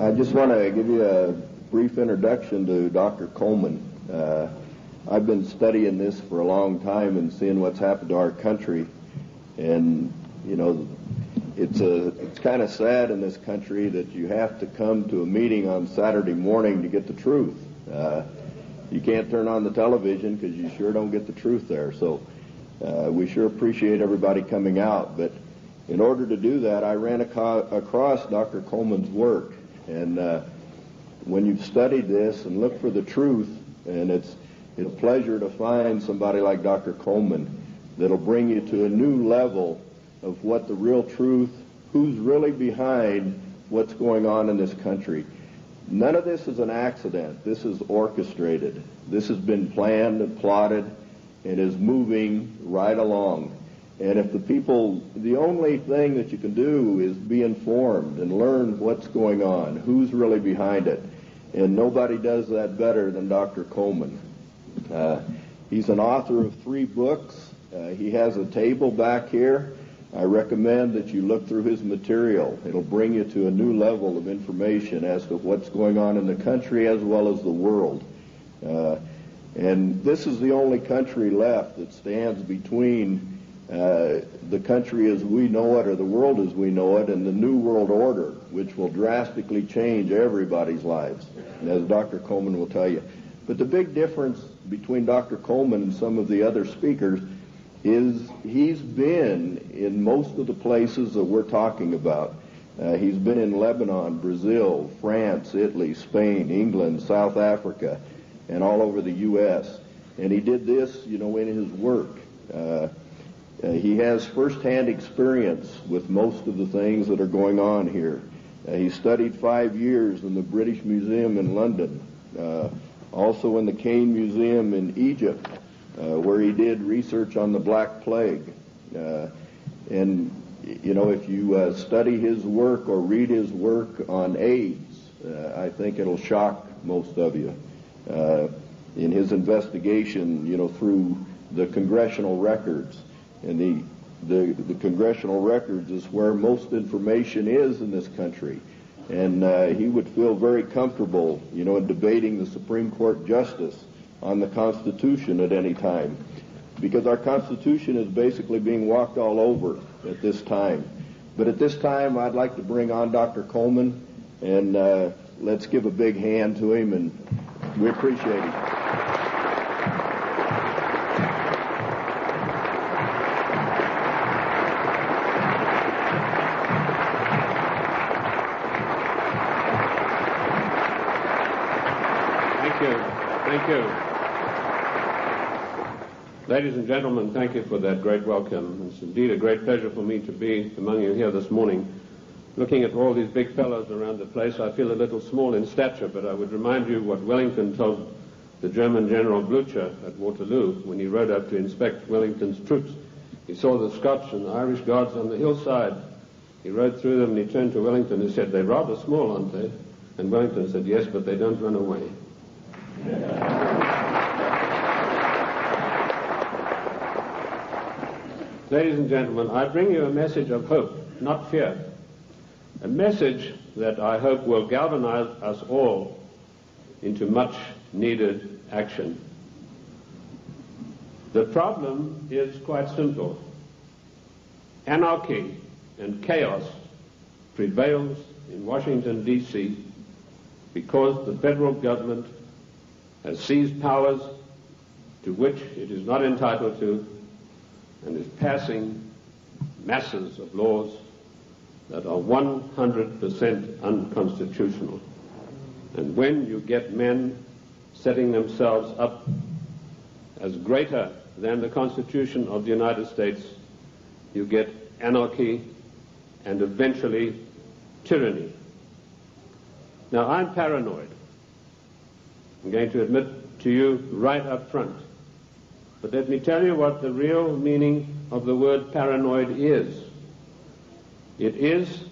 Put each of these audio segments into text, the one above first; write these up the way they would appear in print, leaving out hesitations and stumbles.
I just want to give you a brief introduction to Dr. Coleman. I've been studying this for a long time and seeing what's happened to our country, and you know, it's kind of sad in this country that you have to come to a meeting on Saturday morning to get the truth. You can't turn on the television because you sure don't get the truth there. So we sure appreciate everybody coming out. But in order to do that, I ran across Dr. Coleman's work. And when you've studied this and looked for the truth, and it's a pleasure to find somebody like Dr. Coleman that'll bring you to a new level of what the real truth, who's really behind what's going on in this country. None of this is an accident. This is orchestrated. This has been planned and plotted and is moving right along. And if the only thing that you can do is be informed and learn what's going on, who's really behind it. And nobody does that better than Dr. Coleman. He's an author of 3 books. He has a table back here. I recommend that you look through his material. It'll bring you to a new level of information as to what's going on in the country as well as the world. And this is the only country left that stands between the country as we know it, or the world as we know it, and the New World Order, which will drastically change everybody's lives, as Dr. Coleman will tell you. But the big difference between Dr. Coleman and some of the other speakers is he's been in most of the places that we're talking about. He's been in Lebanon, Brazil, France, Italy, Spain, England, South Africa, and all over the U.S. And he did this, you know, in his work. He has first-hand experience with most of the things that are going on here. He studied 5 years in the British Museum in London, also in the Cain Museum in Egypt, where he did research on the Black Plague. And, you know, if you study his work or read his work on AIDS, I think it'll shock most of you. In his investigation, you know, through the congressional records. And the congressional records is where most information is in this country. And he would feel very comfortable, you know, in debating the Supreme Court justice on the Constitution at any time, because our Constitution is basically being walked all over at this time. But at this time, I'd like to bring on Dr. Coleman, and let's give a big hand to him, and we appreciate him. Thank you. Ladies and gentlemen, thank you for that great welcome. It's indeed a great pleasure for me to be among you here this morning. Looking at all these big fellows around the place, I feel a little small in stature, but I would remind you what Wellington told the German General Blücher at Waterloo when he rode up to inspect Wellington's troops. He saw the Scotch and the Irish Guards on the hillside. He rode through them and he turned to Wellington and said, "They're rather small, aren't they?" And Wellington said, "Yes, but they don't run away." Ladies and gentlemen, I bring you a message of hope, not fear. A message that I hope will galvanize us all into much needed action. The problem is quite simple. Anarchy and chaos prevails in Washington, D.C. because the federal government has seized powers to which it is not entitled to and is passing masses of laws that are 100% unconstitutional. And when you get men setting themselves up as greater than the Constitution of the United States, you get anarchy and eventually tyranny. Now, I'm paranoid. I'm going to admit to you right up front. But let me tell you what the real meaning of the word paranoid is. It is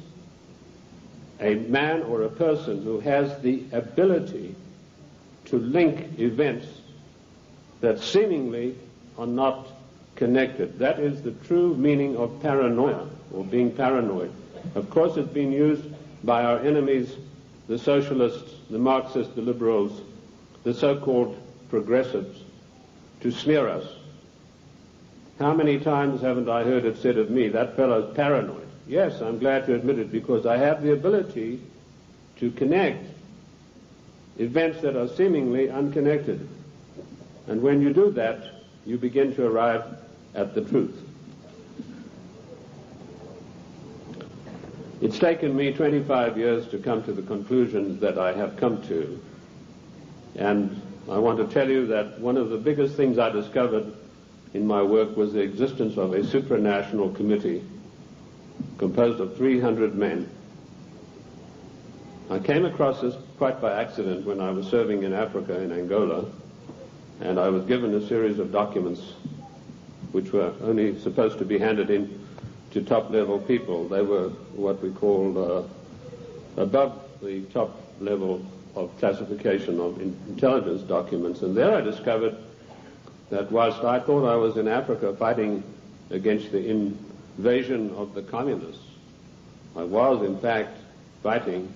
a man or a person who has the ability to link events that seemingly are not connected. That is the true meaning of paranoia, or being paranoid. Of course, it's been used by our enemies the socialists, the Marxists, the liberals, the so-called progressives, to smear us. How many times haven't I heard it said of me, that fellow's paranoid? Yes, I'm glad to admit it, because I have the ability to connect events that are seemingly unconnected. And when you do that, you begin to arrive at the truth. It's taken me 25 years to come to the conclusions that I have come to. And I want to tell you that one of the biggest things I discovered in my work was the existence of a supranational committee composed of 300 men. I came across this quite by accident when I was serving in Africa, in Angola, and I was given a series of documents which were only supposed to be handed in to top-level people. They were what we called above the top level of classification of intelligence documents. And there I discovered that whilst I thought I was in Africa fighting against the invasion of the communists, I was in fact fighting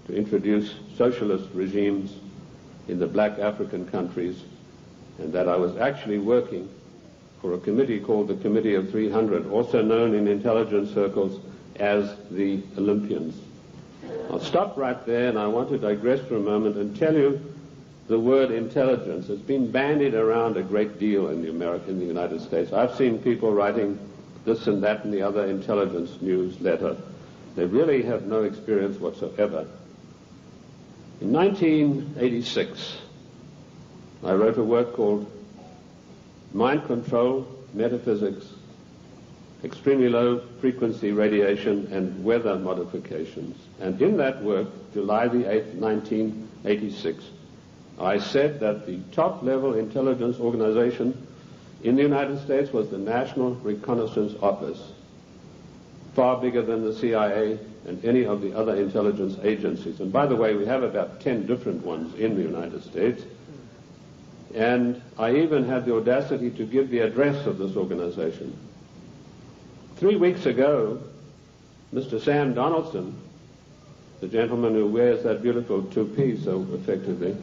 to introduce socialist regimes in the black African countries, and that I was actually working for a committee called the Committee of 300, also known in intelligence circles as the Olympians. I'll stop right there, and I want to digress for a moment and tell you the word intelligence has been bandied around a great deal in the United States. I've seen people writing this and that and the other intelligence newsletter. They really have no experience whatsoever. In 1986, I wrote a work called Mind Control, Metaphysics, Extremely Low Frequency Radiation and Weather Modifications. And in that work, July the 8th, 1986, I said that the top-level intelligence organization in the United States was the National Reconnaissance Office, far bigger than the CIA and any of the other intelligence agencies. And by the way, we have about 10 different ones in the United States. And I even had the audacity to give the address of this organization. 3 weeks ago, Mr. Sam Donaldson, the gentleman who wears that beautiful toupee so effectively,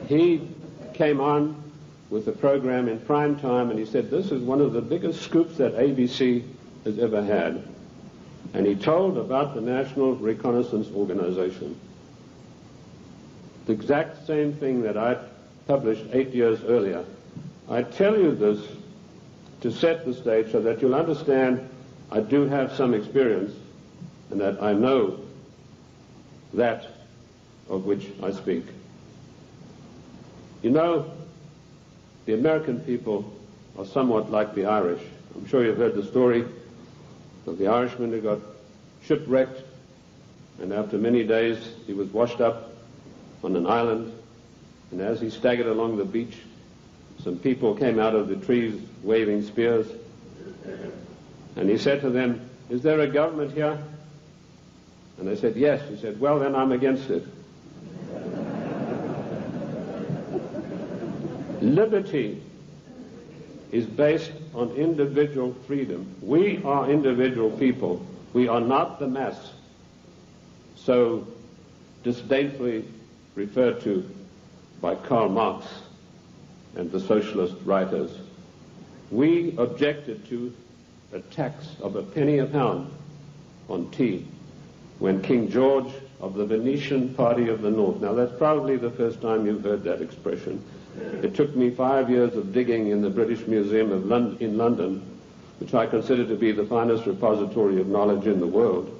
he came on with a program in prime time, and he said, this is one of the biggest scoops that ABC has ever had. And he told about the National Reconnaissance Organization. The exact same thing that I published 8 years earlier. I tell you this to set the stage so that you'll understand I do have some experience and that I know that of which I speak. You know, the American people are somewhat like the Irish. I'm sure you've heard the story of the Irishman who got shipwrecked, and after many days he was washed up on an island, and as he staggered along the beach, some people came out of the trees waving spears, and he said to them, is there a government here? And they said, yes. He said, well, then I'm against it. Liberty is based on individual freedom. We are individual people. We are not the mass, so disdainfully referred to by Karl Marx and the socialist writers. We objected to a tax of a penny a pound on tea when King George of the Venetian Party of the North, now that's probably the first time you've heard that expression. It took me 5 years of digging in the British Museum in London, which I consider to be the finest repository of knowledge in the world,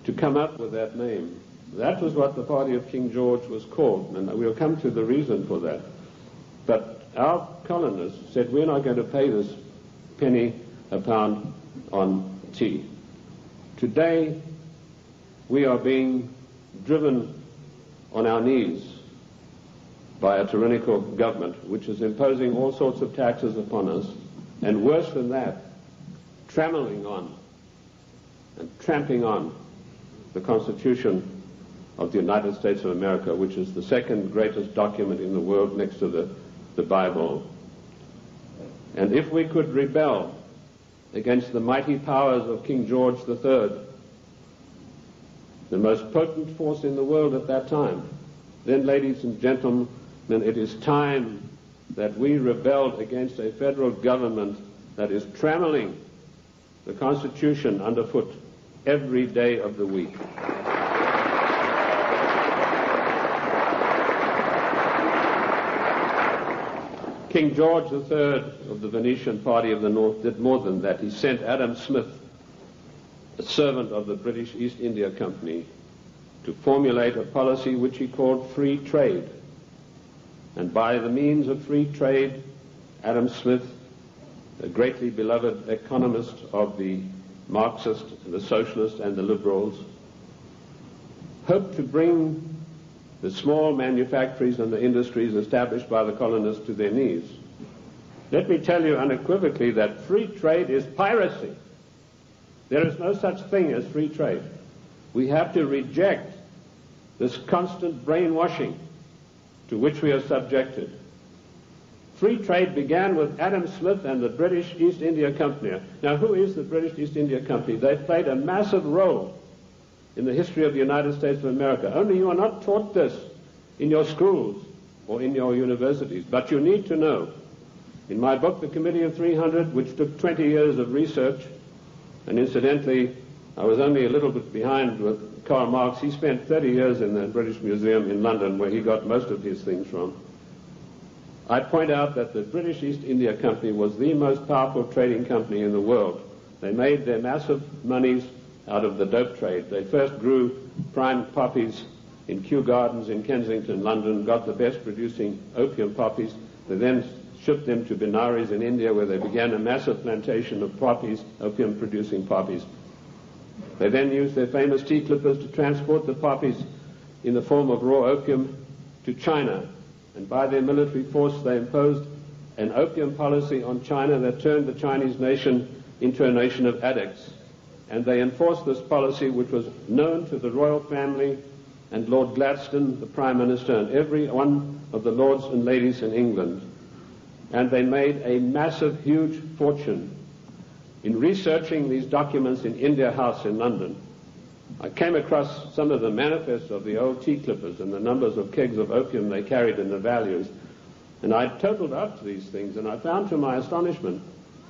to come up with that name. That was what the party of King George was called, and we'll come to the reason for that. But our colonists said, we're not going to pay this penny a pound on tea. Today, we are being driven on our knees by a tyrannical government which is imposing all sorts of taxes upon us, and worse than that, trammeling on and tramping on the Constitution of the United States of America, which is the second greatest document in the world next to the Bible. And if we could rebel against the mighty powers of King George III, the most potent force in the world at that time. Then, ladies and gentlemen, it is time that we rebelled against a federal government that is trammeling the Constitution underfoot every day of the week. King George III of the Venetian Party of the North did more than that. He sent Adam Smith, a servant of the British East India Company, to formulate a policy which he called free trade. And by the means of free trade, Adam Smith, a greatly beloved economist of the Marxist, the socialist, and the liberals, hoped to bring the small manufactories and the industries established by the colonists to their knees. Let me tell you unequivocally that free trade is piracy. There is no such thing as free trade. We have to reject this constant brainwashing to which we are subjected. Free trade began with Adam Smith and the British East India Company. Now, who is the British East India Company? They played a massive role in the history of the United States of America. Only you are not taught this in your schools or in your universities, but you need to know. In my book, The Committee of 300, which took 20 years of research, and incidentally, I was only a little bit behind with Karl Marx. He spent 30 years in the British Museum in London, where he got most of his things from. I point out that the British East India Company was the most powerful trading company in the world. They made their massive monies out of the dope trade. They first grew prime poppies in Kew Gardens in Kensington, London, got the best producing opium poppies. They then shipped them to Benares in India, where they began a massive plantation of poppies, opium-producing poppies. They then used their famous tea clippers to transport the poppies in the form of raw opium to China. And by their military force, they imposed an opium policy on China that turned the Chinese nation into a nation of addicts. And they enforced this policy, which was known to the royal family and Lord Gladstone, the Prime Minister, and every one of the lords and ladies in England. And they made a massive, huge fortune. In researching these documents in India House in London, I came across some of the manifests of the old tea clippers and the numbers of kegs of opium they carried and the values. And I totaled up these things, and I found to my astonishment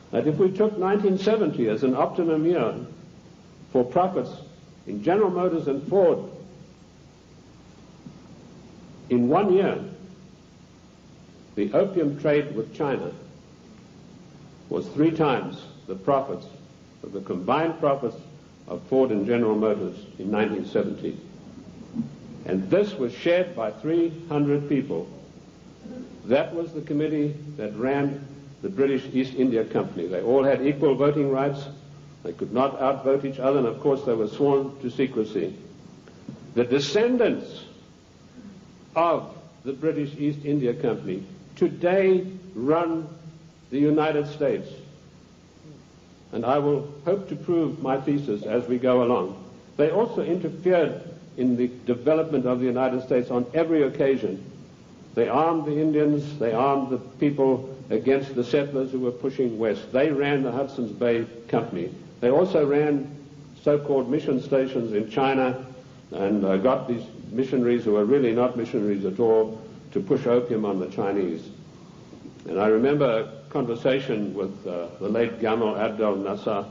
that if we took 1970 as an optimum year for profits in General Motors and Ford, in 1 year, the opium trade with China was 3 times the profits of the combined profits of Ford and General Motors in 1970. And this was shared by 300 people. That was the committee that ran the British East India Company. They all had equal voting rights. They could not outvote each other, and of course they were sworn to secrecy. The descendants of the British East India Company today run the United States. And I will hope to prove my thesis as we go along. They also interfered in the development of the United States on every occasion. They armed the Indians, they armed the people against the settlers who were pushing west. They ran the Hudson's Bay Company. They also ran so-called mission stations in China and got these missionaries who were really not missionaries at all to push opium on the Chinese. And I remember a conversation with the late Gamal Abdel Nasser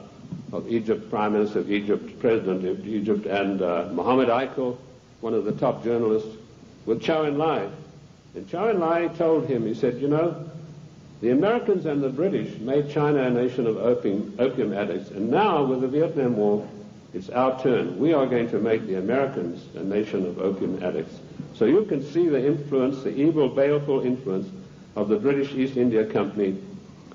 of Egypt, Prime Minister of Egypt, President of Egypt, and Mohammed Aikel, one of the top journalists, with Chow En-lai. And Chow En-lai told him, he said, you know, the Americans and the British made China a nation of opium addicts, and now with the Vietnam War, it's our turn. We are going to make the Americans a nation of opium addicts. So you can see the influence, the evil, baleful influence of the British East India Company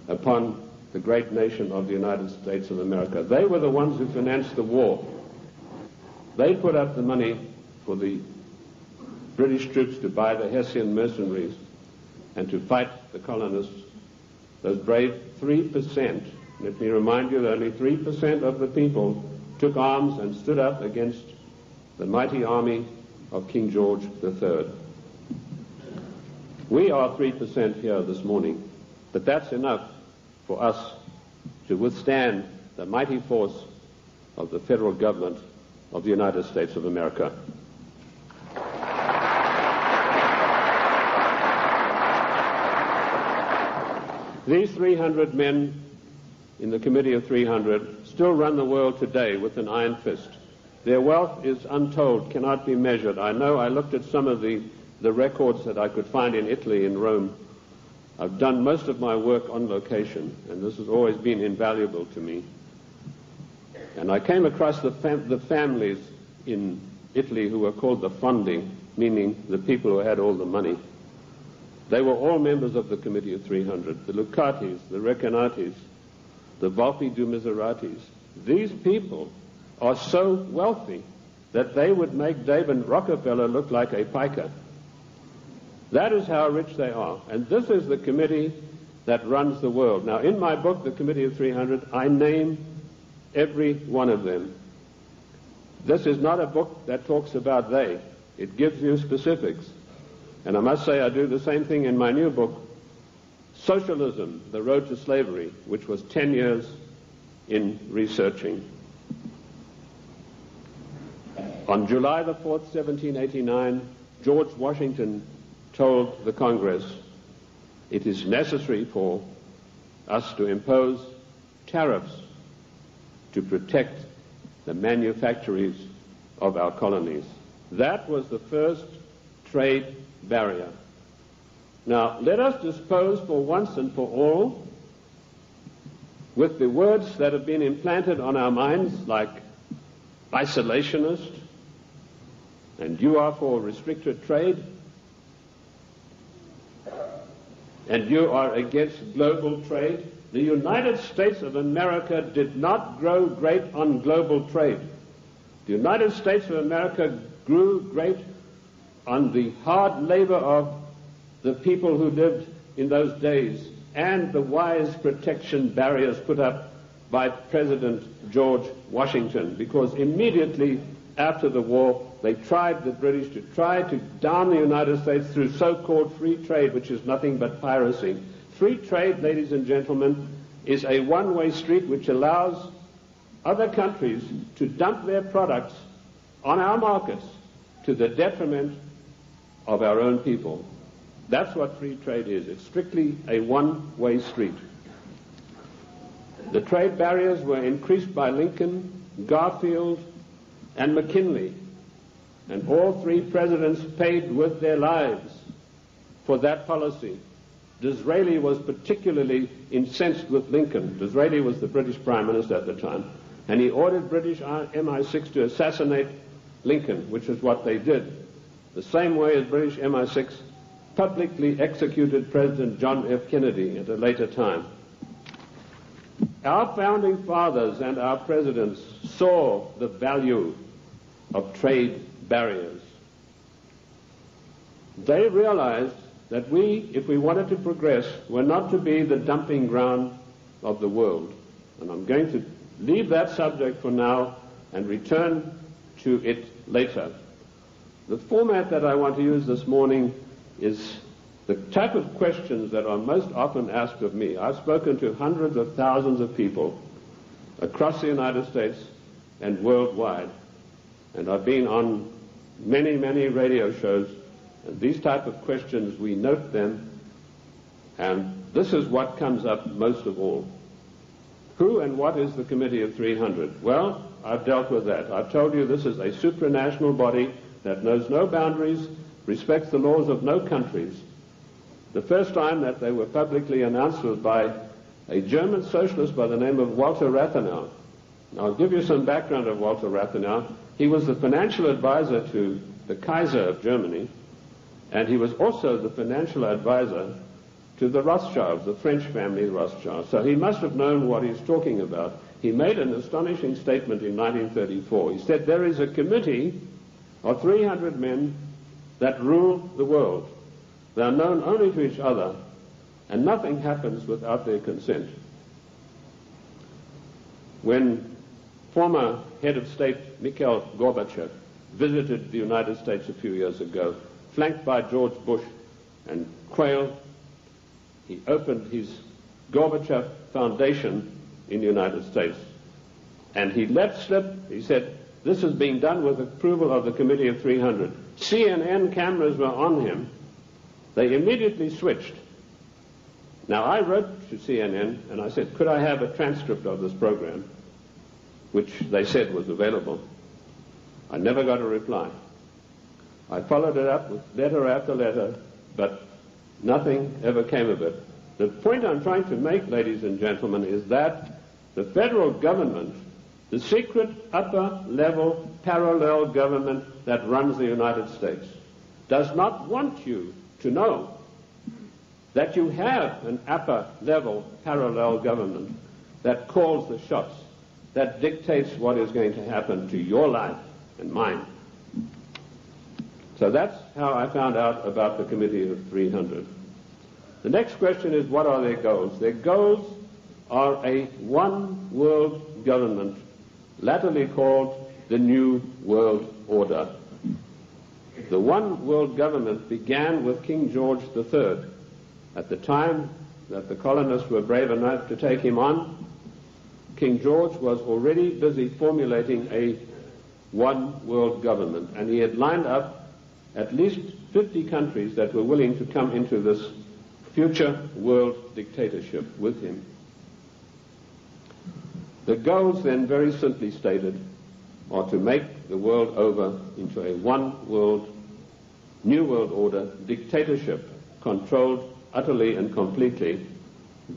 upon the great nation of the United States of America. They were the ones who financed the war. They put up the money for the British troops to buy the Hessian mercenaries and to fight the colonists. Those brave 3%, let me remind you that only 3% of the people took arms and stood up against the mighty army of King George III. We are 3% here this morning, but that's enough for us to withstand the mighty force of the federal government of the United States of America. These 300 men in the Committee of 300 still run the world today with an iron fist. Their wealth is untold, cannot be measured. I know I looked at some of the records that I could find in Italy, in Rome. I've done most of my work on location, and this has always been invaluable to me. And I came across the families in Italy who were called the fondi, meaning the people who had all the money. They were all members of the Committee of 300, the Lucatis, the Recanati, the Volpi du Miseratis. These people are so wealthy that they would make David Rockefeller look like a piker. That is how rich they are. And this is the committee that runs the world. Now, in my book, The Committee of 300, I name every one of them. This is not a book that talks about they. It gives you specifics. And I must say I do the same thing in my new book, Socialism, The Road to Slavery, which was 10 years in researching. On July the 4th, 1789, George Washington told the Congress, it is necessary for us to impose tariffs to protect the manufactories of our colonies. That was the first trade barrier. Now, let us dispose for once and for all with the words that have been implanted on our minds, like isolationist, and you are for restricted trade, and you are against global trade. The United States of America did not grow great on global trade. The United States of America grew great on the hard labor of the people who lived in those days and the wise protection barriers put up by President George Washington, because immediately after the war they tried, the British, to try to down the United States through so-called free trade, which is nothing but piracy. Free trade, ladies and gentlemen, is a one-way street which allows other countries to dump their products on our markets to the detriment of our own people. That's what free trade is. It's strictly a one-way street. The trade barriers were increased by Lincoln, Garfield, and McKinley, and all three presidents paid with their lives for that policy. Disraeli was particularly incensed with Lincoln. Disraeli was the British Prime Minister at the time, and he ordered British MI6 to assassinate Lincoln, which is what they did, the same way as British MI6 publicly executed President John F. Kennedy at a later time. Our founding fathers and our presidents saw the value of trade barriers. They realized that we, if we wanted to progress, were not to be the dumping ground of the world. And I'm going to leave that subject for now and return to it later. The format that I want to use this morning is the type of questions that are most often asked of me. I've spoken to hundreds of thousands of people across the United States and worldwide, and I've been on many, many radio shows, and these type of questions, we note them, and this is what comes up most of all. Who and what is the Committee of 300? Well, I've dealt with that. I've told you this is a supranational body that knows no boundaries, respects the laws of no countries. The first time that they were publicly announced was by a German socialist by the name of Walter Rathenau. Now, I'll give you some background of Walter Rathenau. He was the financial advisor to the Kaiser of Germany, and he was also the financial advisor to the Rothschilds, the French family Rothschild. So he must have known what he's talking about. He made an astonishing statement in 1934. He said, there is a committee of 300 men that rule the world. They are known only to each other, and nothing happens without their consent. When former head of state Mikhail Gorbachev visited the United States a few years ago, flanked by George Bush and Quayle, he opened his Gorbachev Foundation in the United States. And he let slip, he said, this is being done with approval of the Committee of 300. CNN cameras were on him. They immediately switched. Now, I wrote to CNN and I said, could I have a transcript of this program, which they said was available. I never got a reply. I followed it up with letter after letter, but nothing ever came of it. The point I'm trying to make, ladies and gentlemen, is that the federal government, the secret upper-level parallel government that runs the United States, does not want you to know that you have an upper-level parallel government that calls the shots, that dictates what is going to happen to your life and mine. So that's how I found out about the Committee of 300. The next question is, what are their goals? Their goals are a one world government, latterly called the New World Order. The one world government began with King George III. At the time that the colonists were brave enough to take him on, King George was already busy formulating a one world government, and he had lined up at least 50 countries that were willing to come into this future world dictatorship with him. The goals then, very simply stated, are to make the world over into a one world, new world order dictatorship controlled utterly and completely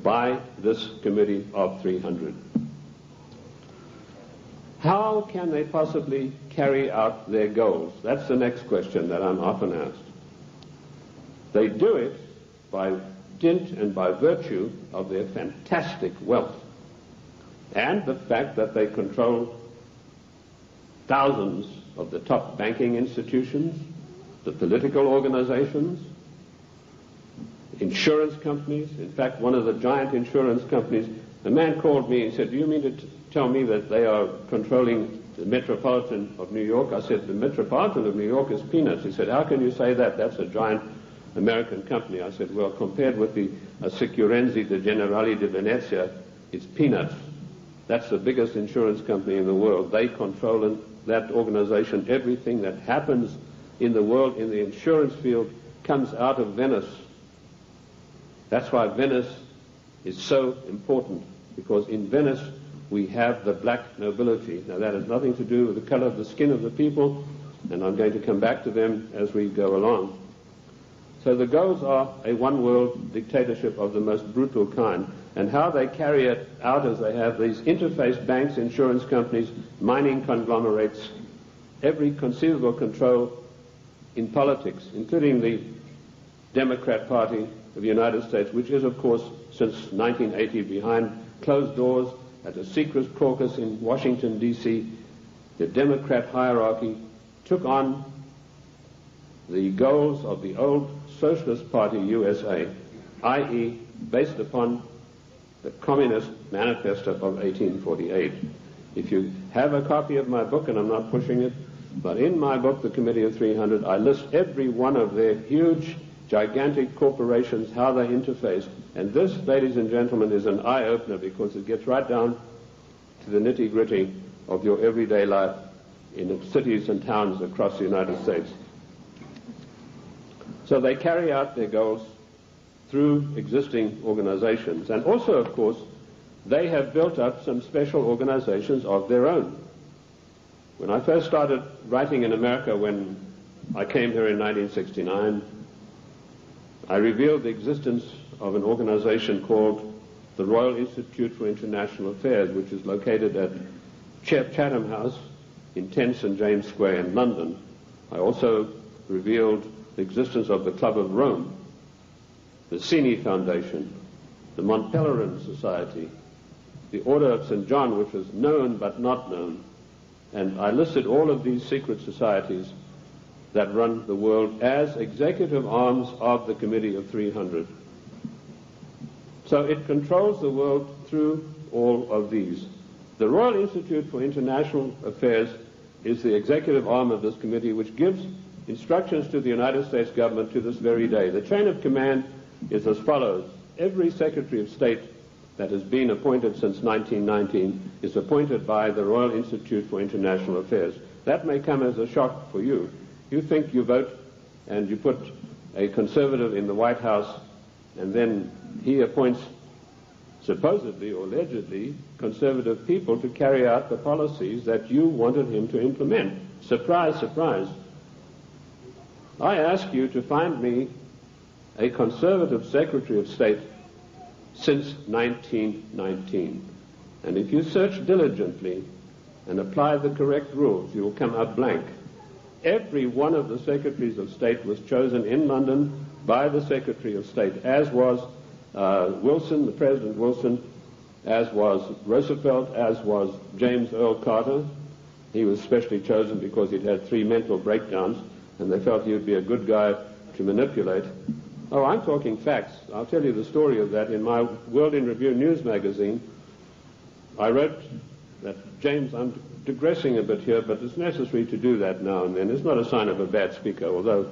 by this Committee of 300. How can they possibly carry out their goals? That's the next question that I'm often asked. They do it by dint and by virtue of their fantastic wealth and the fact that they control thousands of the top banking institutions, the political organizations, insurance companies. In fact, one of the giant insurance companies, a man called me and said, do you mean to tell me that they are controlling the Metropolitan of New York? I said, the Metropolitan of New York is peanuts. He said, how can you say that? That's a giant American company. I said, well, compared with the Assicurenzi de Generali de Venezia, it's peanuts. That's the biggest insurance company in the world. They control in that organization everything that happens in the world in the insurance field comes out of Venice. That's why Venice is so important, because in Venice we have the black nobility. Now, that has nothing to do with the color of the skin of the people, and I'm going to come back to them as we go along. So the goals are a one-world dictatorship of the most brutal kind, and how they carry it out is they have these interface banks, insurance companies, mining conglomerates, every conceivable control in politics, including the Democrat Party of the United States, which is, of course, since 1980 behind closed doors at a secret caucus in Washington, D.C. The Democrat hierarchy took on the goals of the old Socialist Party USA, i.e. based upon the Communist Manifesto of 1848. If you have a copy of my book, and I'm not pushing it, but in my book, The Committee of 300, I list every one of their huge, gigantic corporations, how they interface. And this, ladies and gentlemen, is an eye-opener, because it gets right down to the nitty-gritty of your everyday life in cities and towns across the United States. So they carry out their goals through existing organizations. And also, of course, they have built up some special organizations of their own. When I first started writing in America, when I came here in 1969, I revealed the existence of an organization called the Royal Institute for International Affairs, which is located at Chatham House in 10 St. James Square in London. I also revealed the existence of the Club of Rome, the Cini Foundation, the Mont Pelerin Society, the Order of St. John, which was known but not known. And I listed all of these secret societies that run the world as executive arms of the Committee of 300. So it controls the world through all of these. The Royal Institute for International Affairs is the executive arm of this committee, which gives instructions to the United States government to this very day. The chain of command is as follows. Every Secretary of State that has been appointed since 1919 is appointed by the Royal Institute for International Affairs. That may come as a shock for you. You think you vote and you put a conservative in the White House, and then he appoints supposedly or allegedly conservative people to carry out the policies that you wanted him to implement. Surprise, surprise. I ask you to find me a conservative Secretary of State since 1919. And if you search diligently and apply the correct rules, you will come up blank. Every one of the Secretaries of State was chosen in London by the Secretary of State, as was Wilson, the President Wilson, as was Roosevelt, as was James Earl Carter. He was specially chosen because he'd had 3 mental breakdowns, and they felt he would be a good guy to manipulate. Oh, I'm talking facts. I'll tell you the story of that. In my World in Review news magazine, I wrote that, James, I'm digressing a bit here, but it's necessary to do that now and then. It's not a sign of a bad speaker, although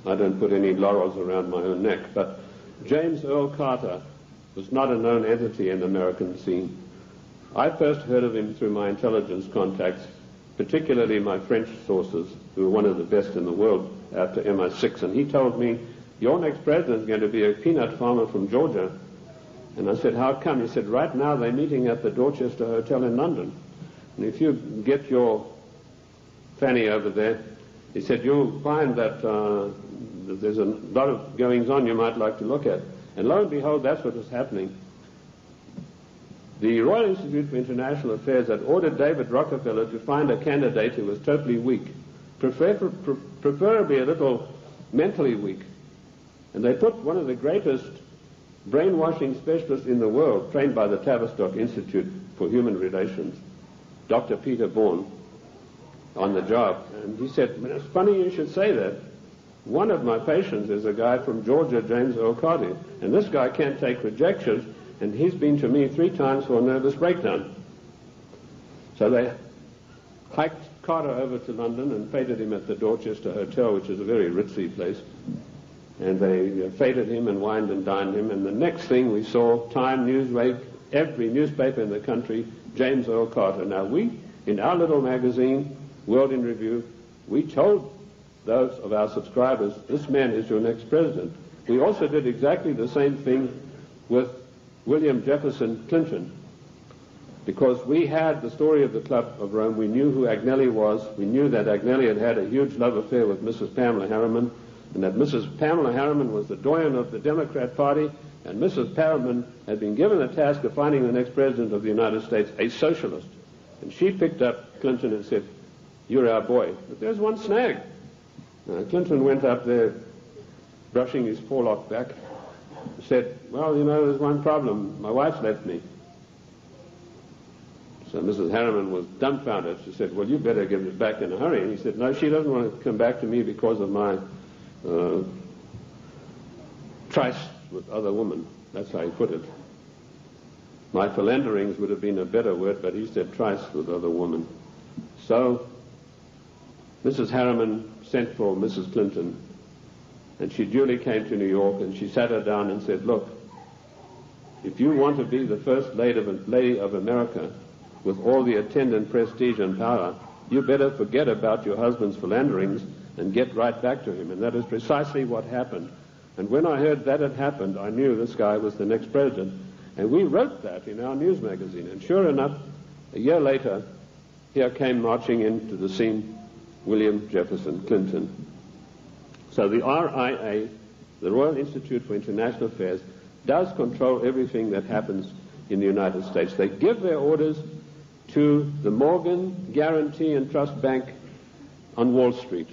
I don't put any laurels around my own neck. But James Earl Carter was not a known entity in the American scene. I first heard of him through my intelligence contacts, particularly my French sources, who were one of the best in the world after MI6, and he told me, your next president is going to be a peanut farmer from Georgia. And I said, how come? He said, right now they're meeting at the Dorchester Hotel in London. And if you get your fanny over there, he said, you'll find that there's a lot of goings on you might like to look at. And lo and behold, that's what was happening. The Royal Institute for International Affairs had ordered David Rockefeller to find a candidate who was totally weak, preferably a little mentally weak. And they put one of the greatest brainwashing specialists in the world, trained by the Tavistock Institute for Human Relations, Dr. Peter Bourne, on the job. And he said, it's funny you should say that. One of my patients is a guy from Georgia, James Earl Carter, and this guy can't take rejection, and he's been to me 3 times for a nervous breakdown. So they hiked Carter over to London and feted him at the Dorchester Hotel, which is a very ritzy place. And they feted him and wined and dined him. And the next thing we saw, Time, Newsweek, every newspaper in the country, James Earl Carter. Now we, in our little magazine, World in Review, we told those of our subscribers, this man is your next president. We also did exactly the same thing with William Jefferson Clinton, because we had the story of the Club of Rome. We knew who Agnelli was. We knew that Agnelli had had a huge love affair with Mrs. Pamela Harriman, and that Mrs. Pamela Harriman was the doyen of the Democrat Party, and Mrs. Harriman had been given the task of finding the next president of the United States, a socialist. And she picked up Clinton and said, you're our boy. But there's one snag. Clinton went up there, brushing his forelock back, said, well, you know, there's one problem. My wife's left me. So Mrs. Harriman was dumbfounded. She said, well, you better give it back in a hurry. And he said, no, she doesn't want to come back to me because of my trice with other women. That's how he put it. My philanderings would have been a better word, but he said trice with other women. So Mrs. Harriman sent for Mrs. Clinton, and she duly came to New York, and she sat her down and said, look, if you want to be the first lady of America with all the attendant prestige and power, you better forget about your husband's philanderings and get right back to him. And that is precisely what happened. And when I heard that had happened, I knew this guy was the next president. And we wrote that in our news magazine. And sure enough, a year later, here came marching into the scene William Jefferson Clinton. So the RIA, the Royal Institute for International Affairs, does control everything that happens in the United States. They give their orders to the Morgan Guarantee and Trust Bank on Wall Street.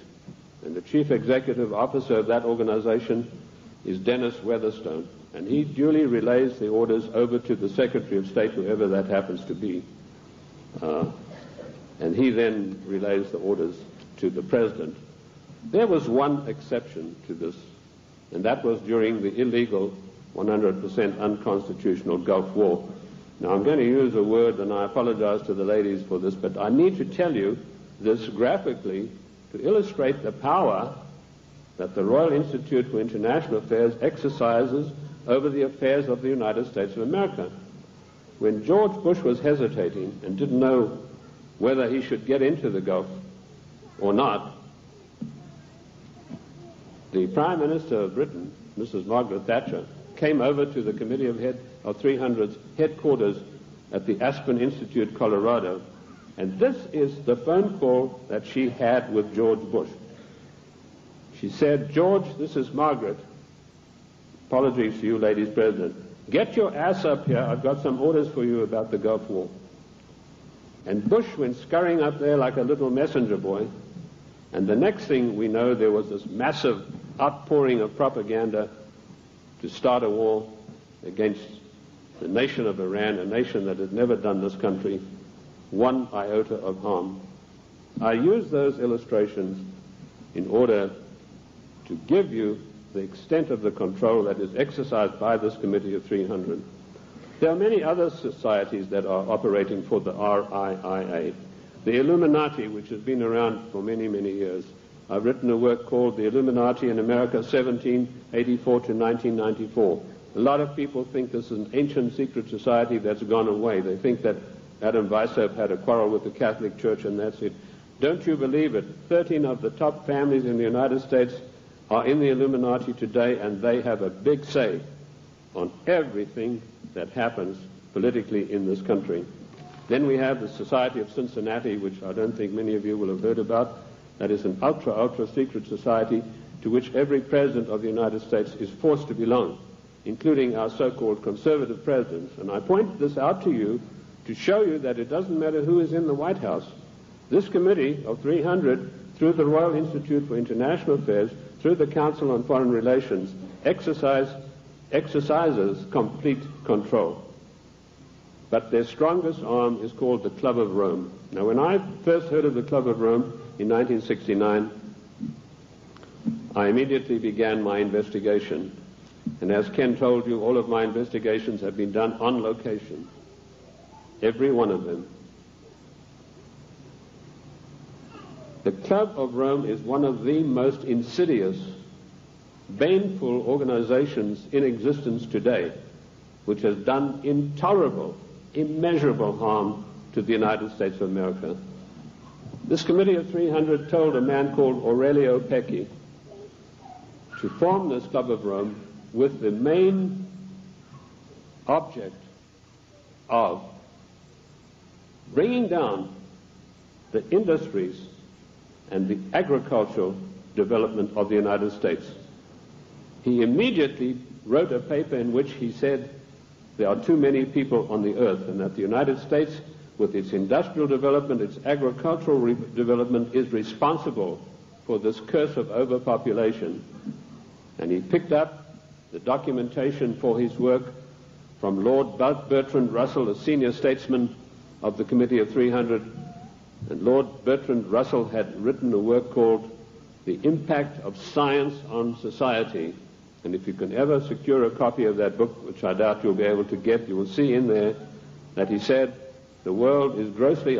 And the chief executive officer of that organization is Dennis Weatherstone. And he duly relays the orders over to the Secretary of State, whoever that happens to be. And he then relays the orders to the President. There was one exception to this, and that was during the illegal, 100% unconstitutional Gulf War. Now, I'm going to use a word, and I apologize to the ladies for this, but I need to tell you this graphically to illustrate the power that the Royal Institute for International Affairs exercises over the affairs of the United States of America. when George Bush was hesitating and didn't know whether he should get into the Gulf or not, the Prime Minister of Britain, Mrs. Margaret Thatcher, came over to the Committee of 300's headquarters at the Aspen Institute, Colorado, and this is the phone call that she had with George Bush. She said, "George, this is Margaret. Apologies to you, ladies president. Get your ass up here. I've got some orders for you about the Gulf War." And Bush went scurrying up there like a little messenger boy. And the next thing we know, there was this massive outpouring of propaganda to start a war against the nation of Iran, a nation that had never done this country one iota of harm. I use those illustrations in order to give you the extent of the control that is exercised by this Committee of 300. There are many other societies that are operating for the RIIA. The Illuminati, which has been around for many, many years. I've written a work called The Illuminati in America, 1784 to 1994. A lot of people think this is an ancient secret society that's gone away. They think that Adam Weishaupt had a quarrel with the Catholic Church and that's it. Don't you believe it? 13 of the top families in the United States are in the Illuminati today, and they have a big say on everything that happens politically in this country. Then we have the Society of Cincinnati, which I don't think many of you will have heard about. That is an ultra secret society to which every president of the United States is forced to belong, including our so-called conservative presidents. And I point this out to you to show you that it doesn't matter who is in the White House. This Committee of 300, through the Royal Institute for International Affairs, through the Council on Foreign Relations, exercises complete control. But their strongest arm is called the Club of Rome. Now, when I first heard of the Club of Rome in 1969, I immediately began my investigation. And as Ken told you, all of my investigations have been done on location. Every one of them. The Club of Rome is one of the most insidious, baneful organizations in existence today, which has done intolerable, immeasurable harm to the United States of America. This Committee of 300 told a man called Aurelio Pecci to form this Club of Rome with the main object of bringing down the industries and the agricultural development of the United States. He immediately wrote a paper in which he said there are too many people on the earth and that the United States, with its industrial development, its agricultural development, is responsible for this curse of overpopulation. And he picked up the documentation for his work from Lord Bertrand Russell, a senior statesman of the Committee of 300. And Lord Bertrand Russell had written a work called The Impact of Science on Society. And if you can ever secure a copy of that book, which I doubt you'll be able to get, you will see in there that he said the world is grossly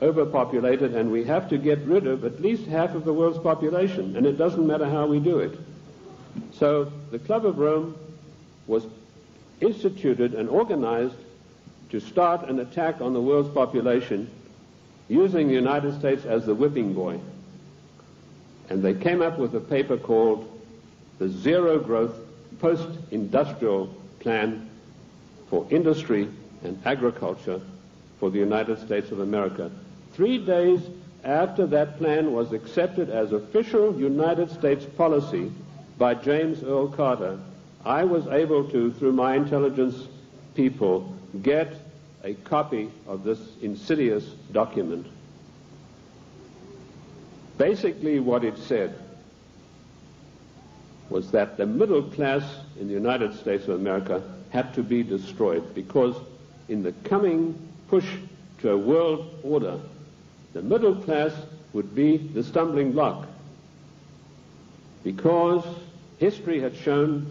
overpopulated and we have to get rid of at least half of the world's population, and it doesn't matter how we do it. So the Club of Rome was instituted and organized to start an attack on the world's population using the United States as the whipping boy. And they came up with a paper called the Zero Growth Post-Industrial Plan for Industry and Agriculture for the United States of America. 3 days after that plan was accepted as official United States policy by James Earl Carter, I was able to, through my intelligence people, get a copy of this insidious document. Basically what it said was that the middle class in the United States of America had to be destroyed because in the coming push to a world order, the middle class would be the stumbling block because history had shown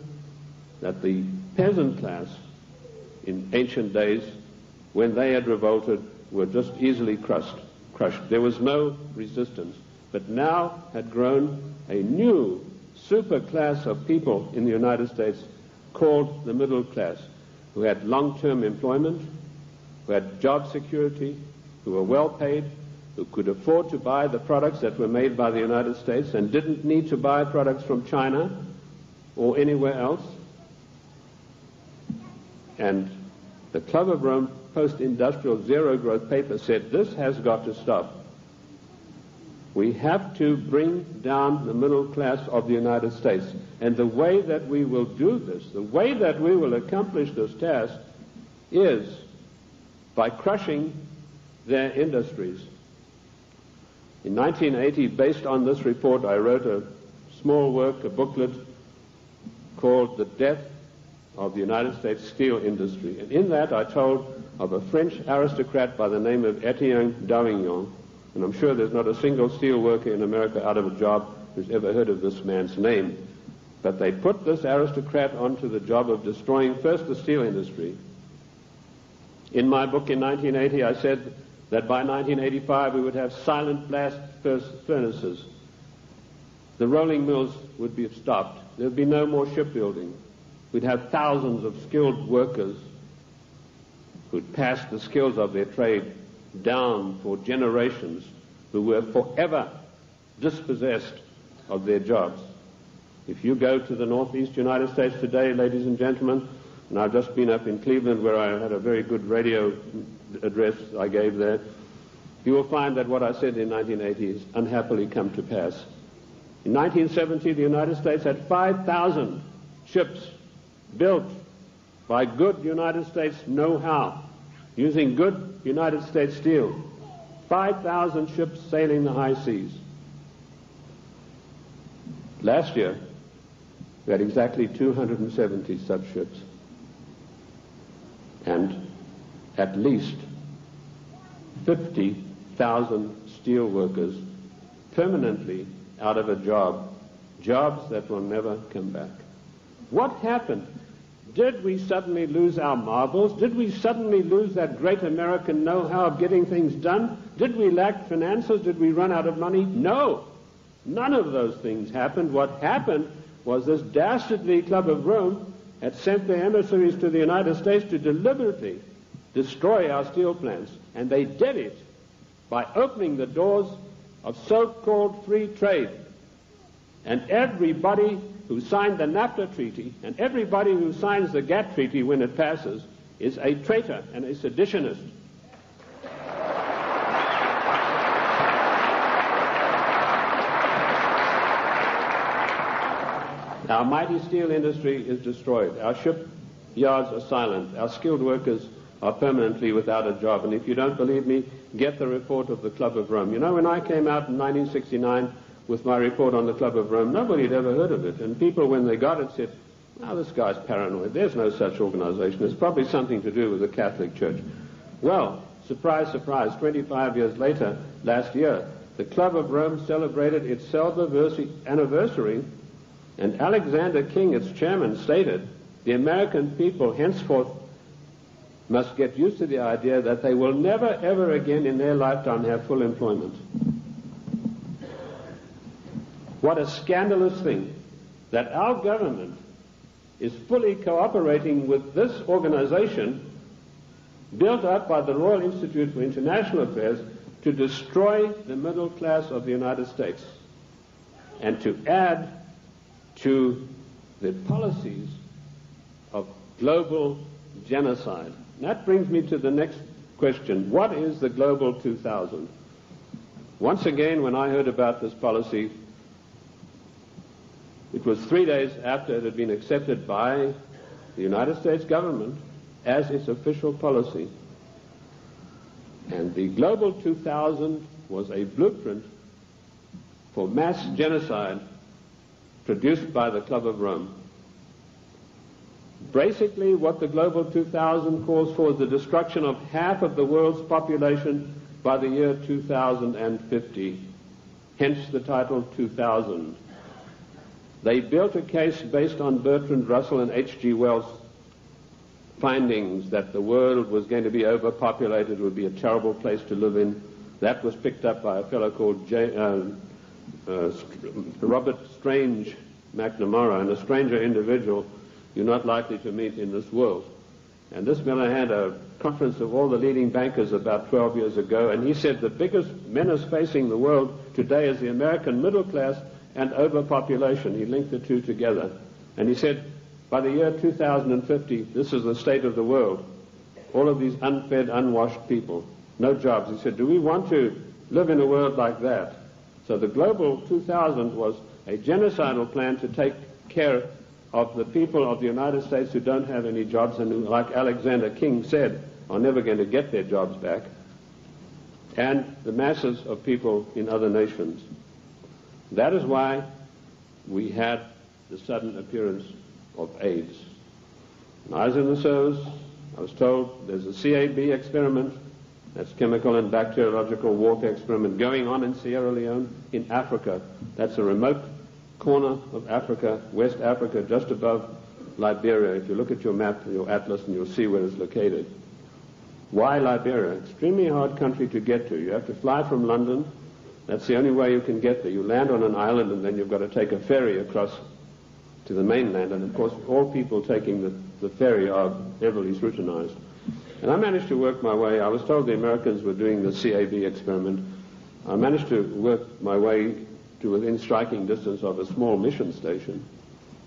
that the peasant class in ancient days, when they had revolted, were just easily crushed. There was no resistance. But now had grown a new super class of people in the United States called the middle class, who had long-term employment, who had job security, who were well paid, who could afford to buy the products that were made by the United States and didn't need to buy products from China or anywhere else. And the Club of Rome post-industrial zero-growth paper said, this has got to stop. We have to bring down the middle class of the United States. And the way that we will do this, the way that we will accomplish this task, is by crushing their industries. In 1980, based on this report, I wrote a small work, a booklet, called The Death of the United States Steel Industry. And in that I told of a French aristocrat by the name of Etienne d'Avignon, and I'm sure there's not a single steel worker in America out of a job who's ever heard of this man's name. But they put this aristocrat onto the job of destroying first the steel industry. In my book in 1980, I said that by 1985 we would have silent blast furnaces. The rolling mills would be stopped. There would be no more shipbuilding. We'd have thousands of skilled workers who'd passed the skills of their trade down for generations, who were forever dispossessed of their jobs. If you go to the northeast United States today, ladies and gentlemen, and I've just been up in Cleveland where I had a very good radio address I gave there, you will find that what I said in 1980 has unhappily come to pass. In 1970, the United States had 5,000 ships built by good United States know-how, using good United States steel. 5,000 ships sailing the high seas. Last year, we had exactly 270 such ships, and at least 50,000 steel workers permanently out of a job, jobs that will never come back. What happened? Did we suddenly lose our marbles? Did we suddenly lose that great American know-how of getting things done? Did we lack finances? Did we run out of money? No. None of those things happened. What happened was this dastardly Club of Rome had sent their emissaries to the United States to deliberately destroy our steel plants. And they did it by opening the doors of so-called free trade. And everybody who signed the NAFTA treaty and everybody who signs the GATT treaty when it passes is a traitor and a seditionist. Our mighty steel industry is destroyed. Our shipyards are silent. Our skilled workers are permanently without a job. And if you don't believe me, get the report of the Club of Rome. You know, when I came out in 1969 with my report on the Club of Rome, nobody had ever heard of it. And people, when they got it, said, "Oh, this guy's paranoid. There's no such organization. It's probably something to do with the Catholic Church." Well, surprise, surprise, 25 years later, last year, the Club of Rome celebrated its anniversary, and Alexander King, its chairman, stated, the American people henceforth must get used to the idea that they will never, ever again in their lifetime have full employment. What a scandalous thing that our government is fully cooperating with this organization built up by the Royal Institute for International Affairs to destroy the middle class of the United States and to add to the policies of global genocide. And that brings me to the next question. What is the Global 2000? Once again, when I heard about this policy, it was 3 days after it had been accepted by the United States government as its official policy. And the Global 2000 was a blueprint for mass genocide produced by the Club of Rome. Basically, what the Global 2000 calls for is the destruction of half of the world's population by the year 2050, hence the title 2000. They built a case based on Bertrand Russell and H.G. Wells' findings that the world was going to be overpopulated, would be a terrible place to live in. That was picked up by a fellow called Robert Strange McNamara, and a stranger individual you're not likely to meet in this world. And this Miller had a conference of all the leading bankers about 12 years ago, and he said the biggest menace facing the world today is the American middle class and overpopulation. He linked the two together. And he said, by the year 2050, this is the state of the world. All of these unfed, unwashed people, no jobs. He said, do we want to live in a world like that? So the Global 2000 was a genocidal plan to take care of the people of the United States who don't have any jobs and who, like Alexander King said, are never going to get their jobs back, and the masses of people in other nations. That is why we had the sudden appearance of AIDS. When I was in the service, I was told there's a CAB experiment, that's chemical and bacteriological warfare experiment, going on in Sierra Leone, in Africa. That's a remote corner of Africa, West Africa, just above Liberia. If you look at your map, your atlas, and you'll see where it's located. Why Liberia? Extremely hard country to get to. You have to fly from London. That's the only way you can get there. You land on an island, and then you've got to take a ferry across to the mainland. And of course, all people taking the ferry are heavily scrutinized. And I managed to work my way. I was told the Americans were doing the CAB experiment. I managed to work my way to within striking distance of a small mission station.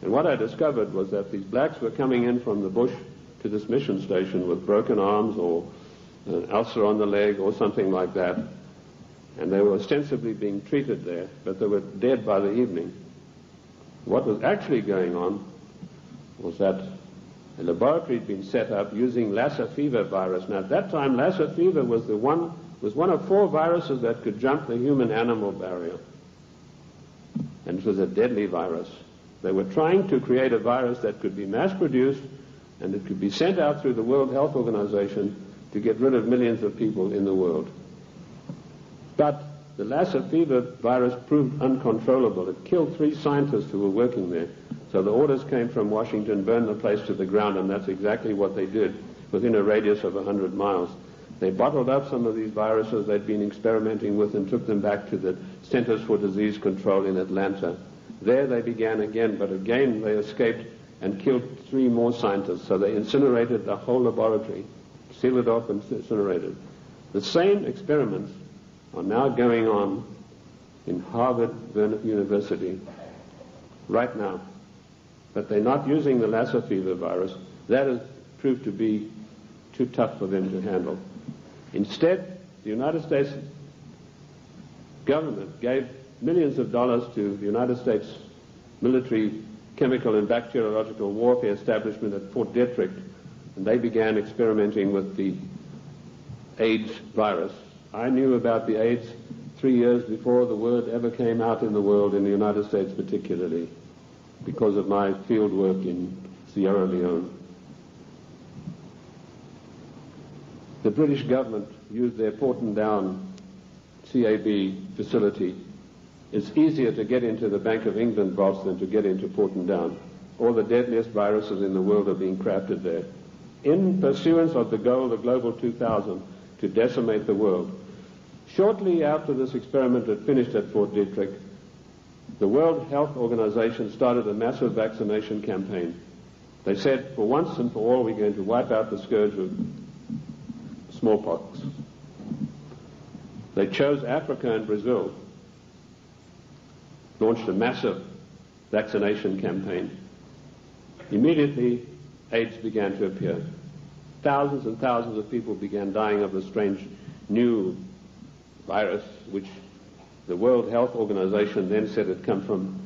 And what I discovered was that these blacks were coming in from the bush to this mission station with broken arms or an ulcer on the leg or something like that. And they were ostensibly being treated there, but they were dead by the evening. What was actually going on was that a laboratory had been set up using Lassa fever virus. Now, at that time, Lassa fever was one of 4 viruses that could jump the human-animal barrier. And it was a deadly virus. They were trying to create a virus that could be mass-produced and it could be sent out through the World Health Organization to get rid of millions of people in the world. But the Lassa fever virus proved uncontrollable. It killed 3 scientists who were working there. So the orders came from Washington, burn the place to the ground, and that's exactly what they did within a radius of 100 miles. They bottled up some of these viruses they'd been experimenting with and took them back to the Centers for Disease Control in Atlanta. There they began again, but again they escaped and killed 3 more scientists. So they incinerated the whole laboratory, sealed it off and incinerated. The same experiments are now going on in Harvard University right now. But they're not using the Lassa fever virus. That has proved to be too tough for them to handle. Instead, the United States government gave millions of dollars to the United States military chemical and bacteriological warfare establishment at Fort Detrick, and they began experimenting with the AIDS virus. I knew about the AIDS 3 years before the word ever came out in the world, in the United States particularly, because of my field work in Sierra Leone. The British government used their Porton Down CAB facility. It's easier to get into the Bank of England vaults than to get into Porton Down. All the deadliest viruses in the world are being crafted there, in pursuance of the goal, the Global 2000, to decimate the world. Shortly after this experiment had finished at Fort Detrick, the World Health Organization started a massive vaccination campaign. They said, for once and for all, we're going to wipe out the scourge of smallpox. They chose Africa and Brazil, launched a massive vaccination campaign. Immediately, AIDS began to appear. Thousands and thousands of people began dying of the strange new virus, which the World Health Organization then said had come from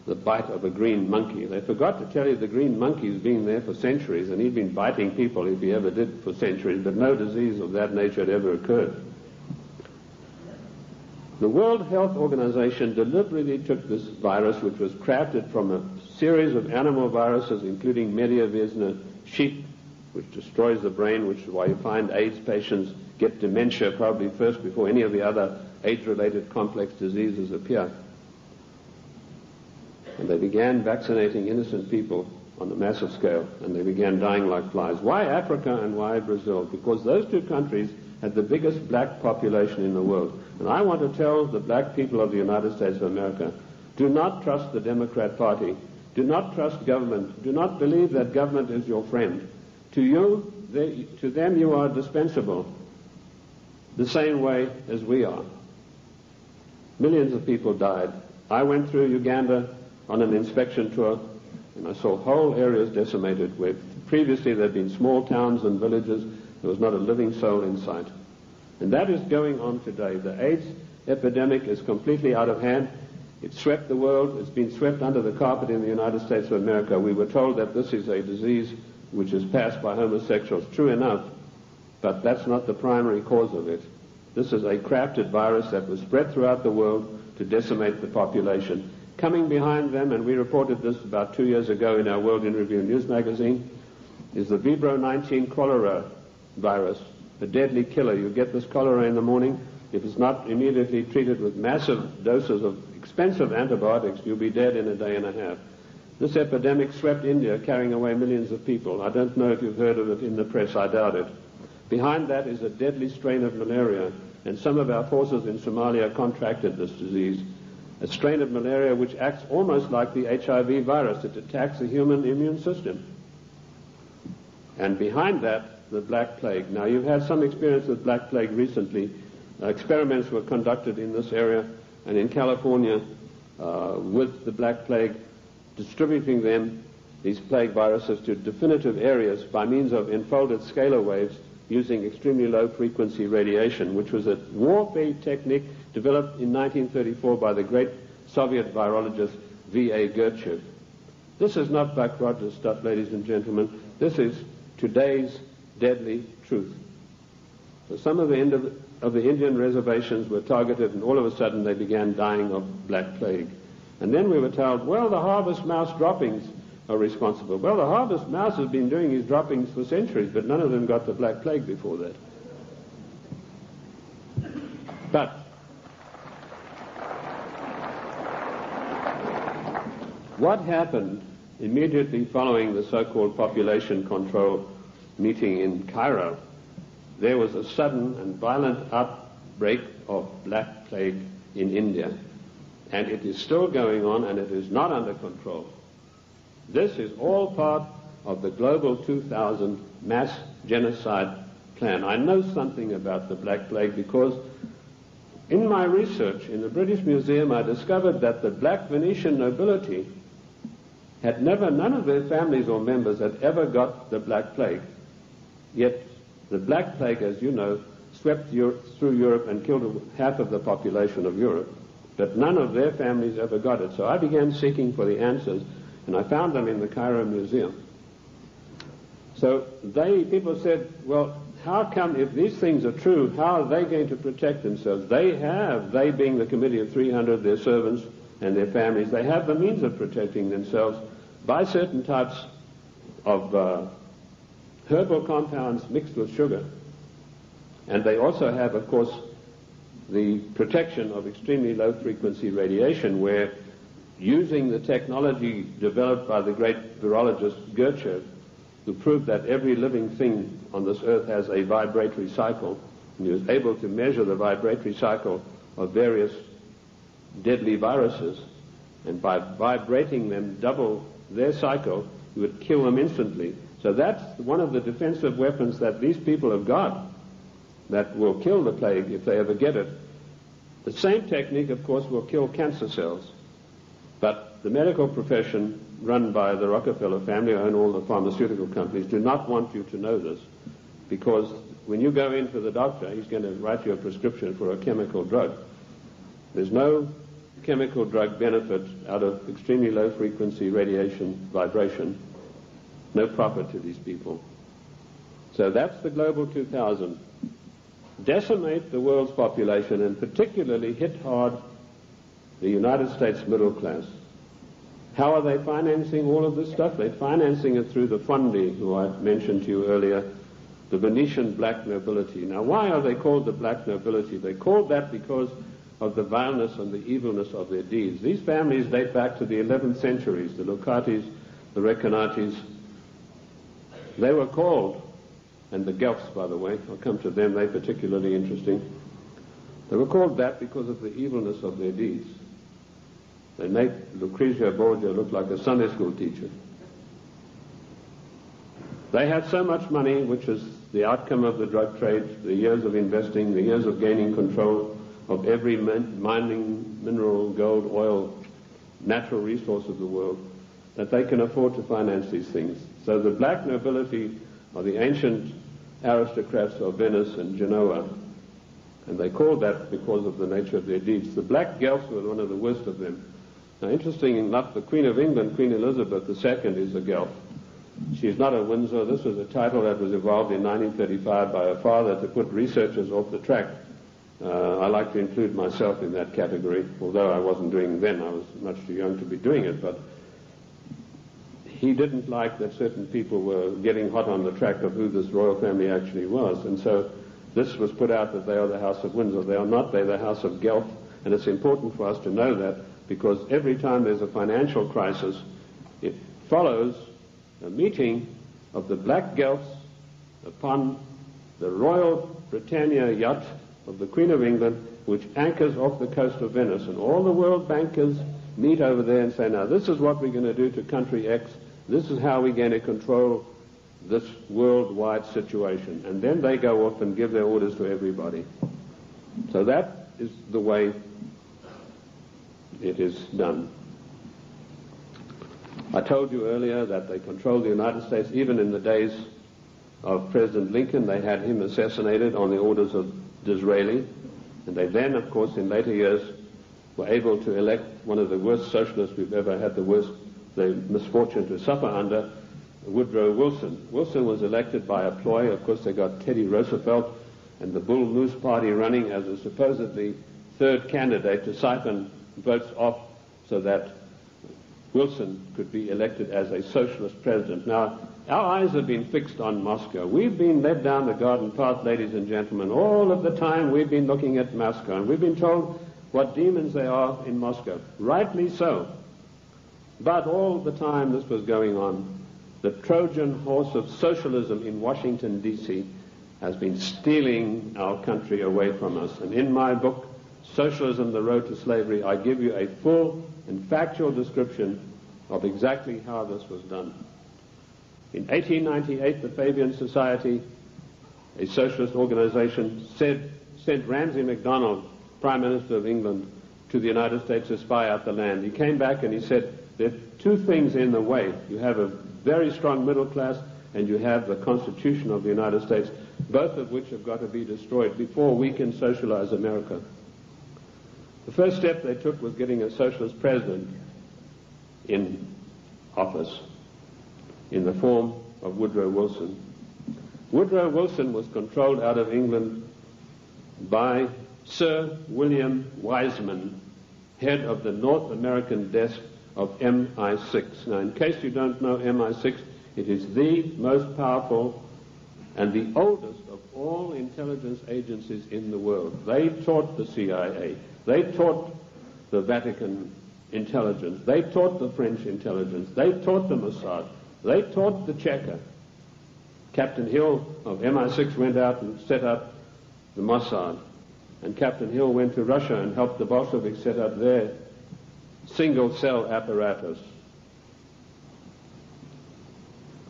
the bite of a green monkey. They forgot to tell you the green monkey's been there for centuries, and he'd been biting people if he ever did for centuries, but no disease of that nature had ever occurred. The World Health Organization deliberately took this virus, which was crafted from a series of animal viruses, including Mediavirus sheep, which destroys the brain, which is why you find AIDS patients get dementia probably first before any of the other AIDS-related complex diseases appear. And they began vaccinating innocent people on a massive scale, and they began dying like flies. Why Africa and why Brazil? Because those 2 countries had the biggest black population in the world. And I want to tell the black people of the United States of America, do not trust the Democrat Party. Do not trust government. Do not believe that government is your friend. To you, to them you are dispensable, the same way as we are. Millions of people died. I went through Uganda on an inspection tour, and I saw whole areas decimated where previously there had been small towns and villages. There was not a living soul in sight. And that is going on today. The AIDS epidemic is completely out of hand. It swept the world. It's been swept under the carpet in the United States of America. We were told that this is a disease which is passed by homosexuals. True enough, but that's not the primary cause of it. This is a crafted virus that was spread throughout the world to decimate the population. Coming behind them, and we reported this about 2 years ago in our World in Review news magazine, is the Vibro 19 cholera virus, a deadly killer. You get this cholera in the morning. If it's not immediately treated with massive doses of expensive antibiotics, you'll be dead in a day and a half. This epidemic swept India, carrying away millions of people. I don't know if you've heard of it in the press. I doubt it. Behind that is a deadly strain of malaria, and some of our forces in Somalia contracted this disease, a strain of malaria which acts almost like the HIV virus. It attacks the human immune system. And behind that, the Black Plague. Now, you've had some experience with Black Plague recently. Experiments were conducted in this area and in California with the Black Plague, distributing them, these plague viruses, to definitive areas by means of enfolded scalar waves using extremely low frequency radiation, which was a warfare technique developed in 1934 by the great Soviet virologist V.A. Gertchev. This is not Buck Rogers stuff, ladies and gentlemen. This is today's deadly truth. So some of the Indian reservations were targeted, and all of a sudden they began dying of Black Plague. And then we were told, well, the harvest mouse droppings are responsible. Well, the harvest mouse has been doing his droppings for centuries, but none of them got the Black Plague before that. But what happened immediately following the so-called population control meeting in Cairo? There was a sudden and violent outbreak of Black Plague in India, and it is still going on, and it is not under control. This is all part of the Global 2000 mass genocide plan. I know something about the Black Plague because in my research in the British Museum I discovered that the black Venetian nobility had none of their families or members had ever got the Black Plague. Yet the Black Plague, as you know, swept through Europe and killed half of the population of Europe. But none of their families ever got it. So I began seeking for the answers, and I found them in the Cairo Museum. So people said, well, how come, if these things are true, how are they going to protect themselves? They being the Committee of 300, their servants and their families, they have the means of protecting themselves by certain types of herbal compounds mixed with sugar. And they also have, of course, the protection of extremely low-frequency radiation, where using the technology developed by the great virologist Gertchev, who proved that every living thing on this earth has a vibratory cycle, and he was able to measure the vibratory cycle of various deadly viruses, and by vibrating them double their cycle, he would kill them instantly. So that's one of the defensive weapons that these people have got that will kill the plague if they ever get it. The same technique, of course, will kill cancer cells. But the medical profession, run by the Rockefeller family, who own all the pharmaceutical companies, do not want you to know this, because when you go in for the doctor, he's going to write you a prescription for a chemical drug. There's no chemical drug benefit out of extremely low-frequency radiation vibration. No profit to these people. So that's the Global 2000. Decimate the world's population, and particularly hit hard the United States middle class. How are they financing all of this stuff? They're financing it through the Fondi, who I mentioned to you earlier, the Venetian black nobility. Now, why are they called the black nobility? They're called that because of the vileness and the evilness of their deeds. These families date back to the 11th centuries, the Lucatis, the Recanatis. They were called, and the Guelphs, by the way, I'll come to them, they're particularly interesting. They were called that because of the evilness of their deeds. They make Lucrezia Borgia look like a Sunday school teacher. They had so much money, which is the outcome of the drug trade, the years of investing, the years of gaining control of every mining, mineral, gold, oil, natural resource of the world, that they can afford to finance these things. So the black nobility are the ancient aristocrats of Venice and Genoa, and they called that because of the nature of their deeds. The black Guelphs were one of the worst of them. Now, interesting enough, the Queen of England, Queen Elizabeth II, is a Guelph. She's not a Windsor. This was a title that was evolved in 1935 by her father to put researchers off the track. I like to include myself in that category, although I wasn't doing it then. I was much too young to be doing it, but he didn't like that certain people were getting hot on the track of who this royal family actually was, and so this was put out that they are the House of Windsor. They are not. They're the House of Guelph, and it's important for us to know that, because every time there's a financial crisis, it follows a meeting of the black Guelphs upon the Royal Britannia yacht of the Queen of England, which anchors off the coast of Venice, and all the world bankers meet over there and say, now this is what we're going to do to country X, this is how we're going to control this worldwide situation, and then they go off and give their orders to everybody. So that is the way it is done. I told you earlier that they controlled the United States. Even in the days of President Lincoln, they had him assassinated on the orders of Disraeli, and they then, of course, in later years, were able to elect one of the worst socialists we've ever had the misfortune to suffer under, Woodrow Wilson. Wilson was elected by a ploy. Of course, they got Teddy Roosevelt and the Bull Moose Party running as a supposedly third candidate to siphon votes off so that Wilson could be elected as a socialist president. Now, our eyes have been fixed on Moscow. We've been led down the garden path, ladies and gentlemen. All of the time we've been looking at Moscow, and we've been told what demons they are in Moscow. Rightly so. But all the time this was going on, the Trojan horse of socialism in Washington, D.C. has been stealing our country away from us. And in my book, Socialism, The Road to Slavery, I give you a full and factual description of exactly how this was done. In 1898, the Fabian Society, a socialist organization, sent Ramsay MacDonald, Prime Minister of England, to the United States to spy out the land. He came back and he said, there are two things in the way. You have a very strong middle class, and you have the Constitution of the United States, both of which have got to be destroyed before we can socialize America. The first step they took was getting a socialist president in office in the form of Woodrow Wilson. Woodrow Wilson was controlled out of England by Sir William Wiseman, head of the North American desk of MI6. Now, in case you don't know MI6, it is the most powerful and the oldest of all intelligence agencies in the world. They taught the CIA. They taught the Vatican intelligence. They taught the French intelligence. They taught the Mossad. They taught the Cheka. Captain Hill of MI6 went out and set up the Mossad. And Captain Hill went to Russia and helped the Bolsheviks set up their single-cell apparatus.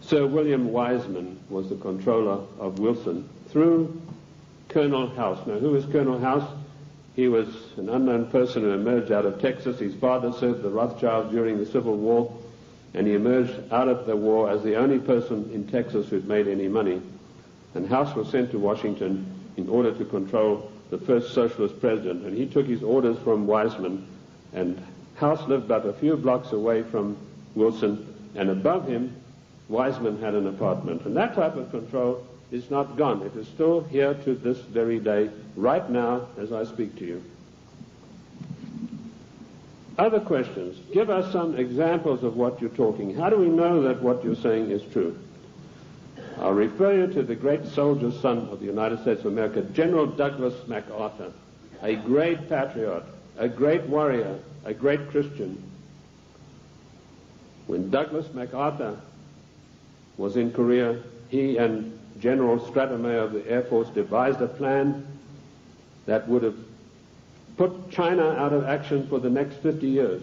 Sir William Wiseman was the controller of Wilson through Colonel House. Now, who was Colonel House? He was an unknown person who emerged out of Texas. His father served the Rothschilds during the Civil War, and he emerged out of the war as the only person in Texas who'd made any money. And House was sent to Washington in order to control the first socialist president, and he took his orders from Wiseman, and House lived but a few blocks away from Wilson, and above him, Wiseman had an apartment. And that type of control is not gone. It is still here to this very day, right now, as I speak to you. Other questions? Give us some examples of what you're talking. How do we know that what you're saying is true? I'll refer you to the great soldier son of the United States of America, General Douglas MacArthur, a great patriot, a great warrior, a great Christian. When Douglas MacArthur was in Korea, he and General Stratomayor of the Air Force devised a plan that would have put China out of action for the next 50 years.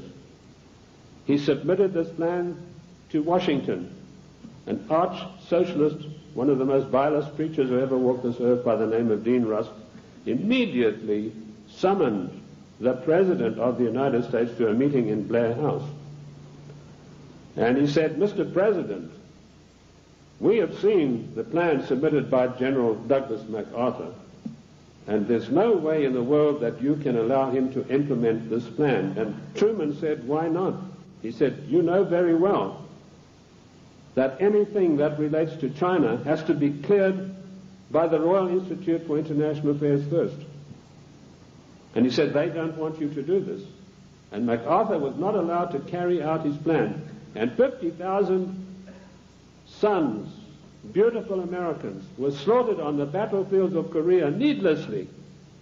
He submitted this plan to Washington, an arch-socialist, one of the most vilest creatures who ever walked this earth by the name of Dean Rusk, immediately summoned the President of the United States to a meeting in Blair House. And he said, Mr. President, we have seen the plan submitted by General Douglas MacArthur, and there's no way in the world that you can allow him to implement this plan. And Truman said, why not? He said, you know very well that anything that relates to China has to be cleared by the Royal Institute for International Affairs first. And he said, they don't want you to do this. And MacArthur was not allowed to carry out his plan. And 50,000 sons, beautiful Americans, were slaughtered on the battlefields of Korea needlessly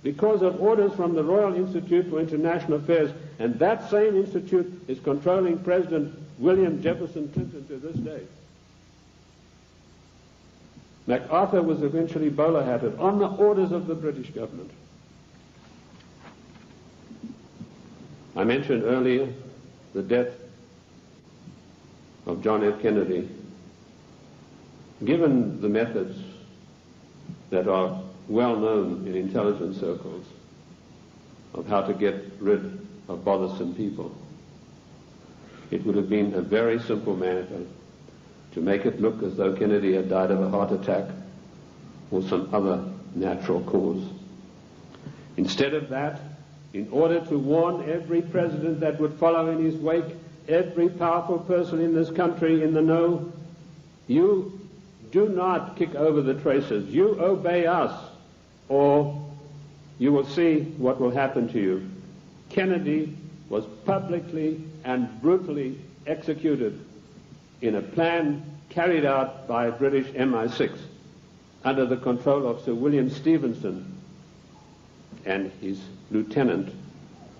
because of orders from the Royal Institute for International Affairs. And that same institute is controlling President William Jefferson Clinton to this day. MacArthur was eventually bowler-hatted on the orders of the British government. I mentioned earlier the death of John F. Kennedy. Given the methods that are well known in intelligence circles of how to get rid of bothersome people, it would have been a very simple matter to make it look as though Kennedy had died of a heart attack or some other natural cause. Instead of that, in order to warn every president that would follow in his wake, every powerful person in this country in the know, you do not kick over the traces. You obey us, or you will see what will happen to you. Kennedy was publicly and brutally executed in a plan carried out by British MI6 under the control of Sir William Stevenson and his lieutenant,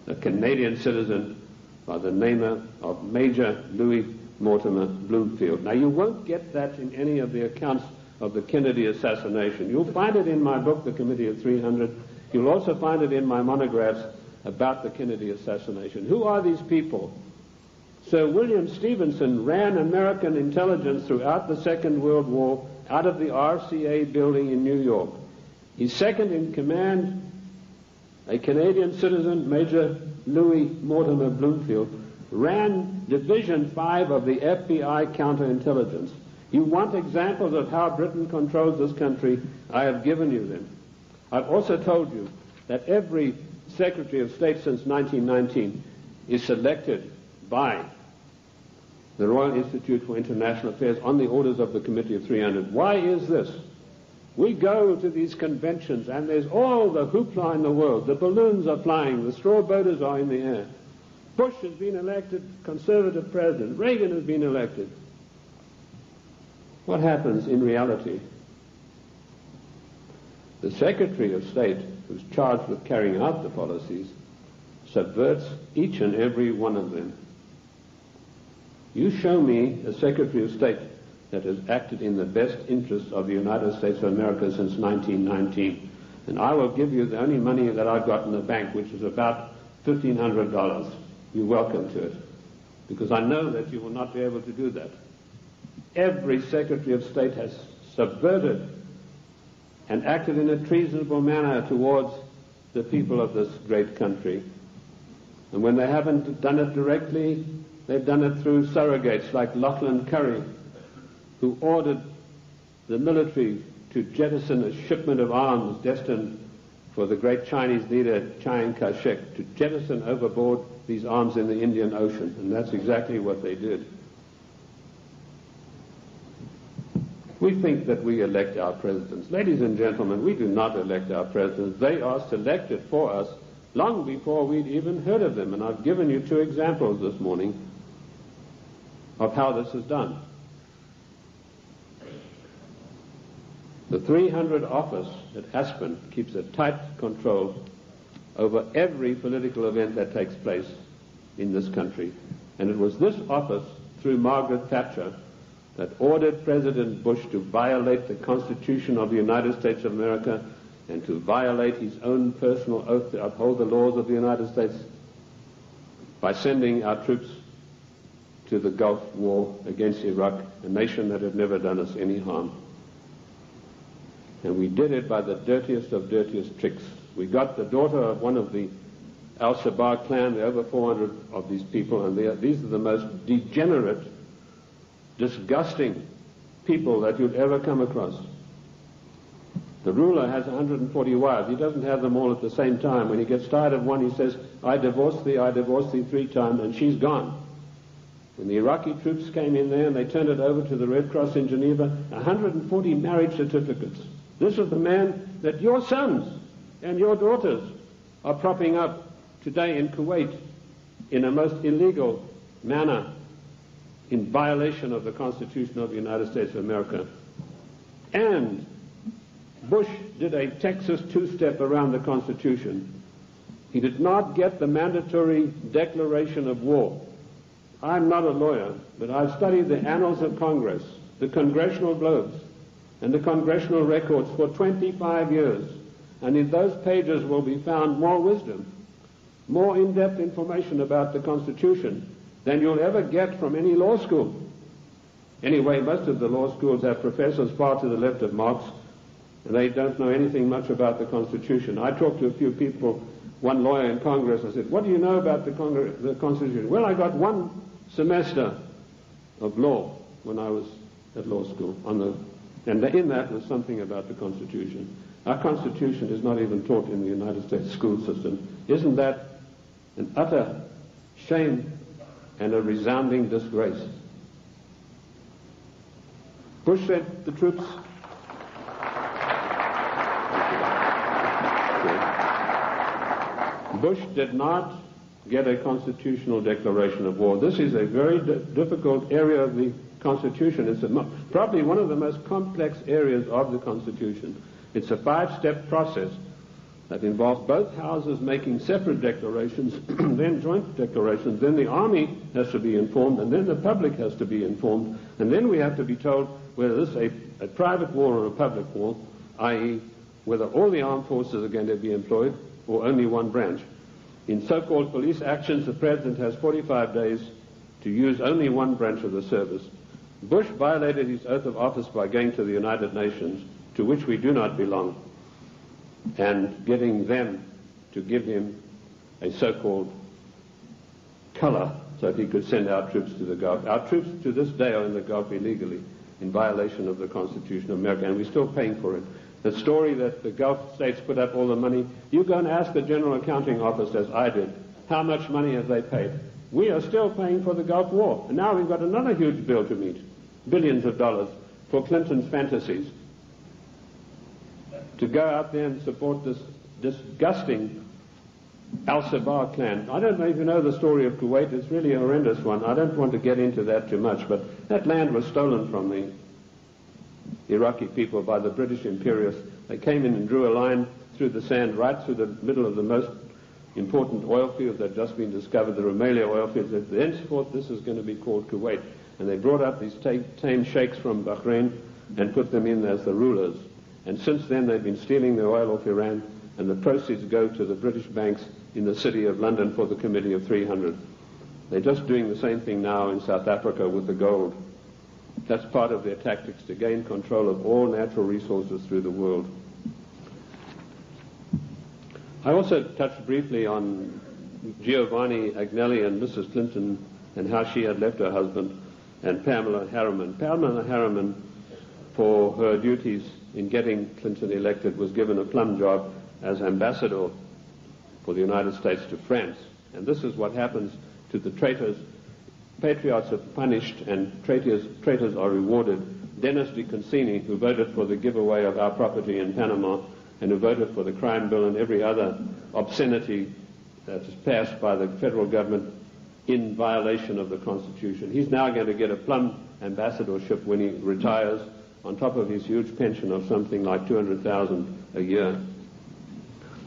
a Canadian citizen by the name of Major Louis Mortimer Bloomfield. Now, you won't get that in any of the accounts of the Kennedy assassination. You'll find it in my book, The Committee of 300. You'll also find it in my monographs about the Kennedy assassination. Who are these people? Sir William Stevenson ran American intelligence throughout the Second World War out of the RCA building in New York. His second in command, a Canadian citizen, Major Louis Mortimer Bloomfield, ran Division 5 of the FBI counterintelligence. You want examples of how Britain controls this country? I have given you them. I've also told you that every Secretary of State since 1919 is selected by the Royal Institute for International Affairs on the orders of the Committee of 300. Why is this? We go to these conventions and there's all the hoopla in the world. The balloons are flying, the straw boaters are in the air. Bush has been elected conservative president. Reagan has been elected. What happens in reality? The Secretary of State, who's charged with carrying out the policies, subverts each and every one of them. You show me a Secretary of State that has acted in the best interests of the United States of America since 1919, and I will give you the only money that I've got in the bank, which is about $1,500. You're welcome to it, because I know that you will not be able to do that. Every Secretary of State has subverted and acted in a treasonable manner towards the people of this great country. And when they haven't done it directly, they've done it through surrogates like Lachlan Curry, who ordered the military to jettison a shipment of arms destined for the great Chinese leader Chiang Kai-shek, to jettison overboard these arms in the Indian Ocean. And that's exactly what they did. We think that we elect our presidents. Ladies and gentlemen, we do not elect our presidents. They are selected for us long before we'd even heard of them. And I've given you 2 examples this morning of how this is done. The 300 office at Aspen keeps a tight control over every political event that takes place in this country. And it was this office, through Margaret Thatcher, that ordered President Bush to violate the Constitution of the United States of America and to violate his own personal oath to uphold the laws of the United States by sending our troops to the Gulf War against Iraq, a nation that had never done us any harm. And we did it by the dirtiest of dirtiest tricks. We got the daughter of one of the Al-Shabaab clan, there are over 400 of these people, and these are the most degenerate, disgusting people that you'd ever come across. The ruler has 140 wives. He doesn't have them all at the same time. When he gets tired of one, he says, I divorced thee 3 times, and she's gone. When the Iraqi troops came in there and they turned it over to the Red Cross in Geneva, 140 marriage certificates. This is the man that your sons and your daughters are propping up today in Kuwait in a most illegal manner, in violation of the Constitution of the United States of America. And Bush did a Texas two-step around the Constitution. He did not get the mandatory declaration of war. I'm not a lawyer, but I've studied the annals of Congress, the congressional globes, and the congressional records for 25 years. And in those pages will be found more wisdom, more in-depth information about the Constitution than you'll ever get from any law school. Anyway, most of the law schools have professors far to the left of Marx, and they don't know anything much about the Constitution. I talked to a few people, one lawyer in Congress, I said, what do you know about the Constitution? Well, I got one semester of law when I was at law school, and in that was something about the Constitution. Our Constitution is not even taught in the United States school system. Isn't that an utter shame and a resounding disgrace? Bush said the troops... Bush did not get a constitutional declaration of war. This is a very difficult area of the Constitution. It's probably one of the most complex areas of the Constitution. It's a 5-step process that involves both houses making separate declarations, then joint declarations, then the army has to be informed, and then the public has to be informed, and then we have to be told whether this is a private war or a public war, i.e. whether all the armed forces are going to be employed or only one branch. In so-called police actions, the President has 45 days to use only one branch of the service. Bush violated his oath of office by going to the United Nations, to which we do not belong, and getting them to give him a so-called color so that he could send our troops to the Gulf. Our troops to this day are in the Gulf illegally, in violation of the Constitution of America, and we're still paying for it. The story that the Gulf states put up all the money, you go and ask the General Accounting Office, as I did, how much money have they paid? We are still paying for the Gulf War, and now we've got another huge bill to meet, billions of dollars, for Clinton's fantasies, to go out there and support this disgusting Al-Shabaab clan. I don't know if you know the story of Kuwait. It's really a horrendous one. I don't want to get into that too much, but that land was stolen from the Iraqi people by the British imperialists. They came in and drew a line through the sand right through the middle of the most important oil fields that had just been discovered, the Rumelia oil fields. Thenceforth, this is going to be called Kuwait. And they brought up these tame sheikhs from Bahrain and put them in as the rulers. And since then, they've been stealing the oil off Iran, and the proceeds go to the British banks in the city of London for the Committee of 300. They're just doing the same thing now in South Africa with the gold. That's part of their tactics to gain control of all natural resources through the world. I also touched briefly on Giovanni Agnelli and Mrs. Clinton and how she had left her husband, and Pamela Harriman. Pamela Harriman, for her duties in getting Clinton elected, was given a plum job as ambassador for the United States to France. And this is what happens to the traitors. Patriots are punished and traitors are rewarded. Dennis DeConcini, who voted for the giveaway of our property in Panama and who voted for the crime bill and every other obscenity that is passed by the federal government in violation of the Constitution, he's now going to get a plum ambassadorship when he retires, on top of his huge pension of something like $200,000 a year.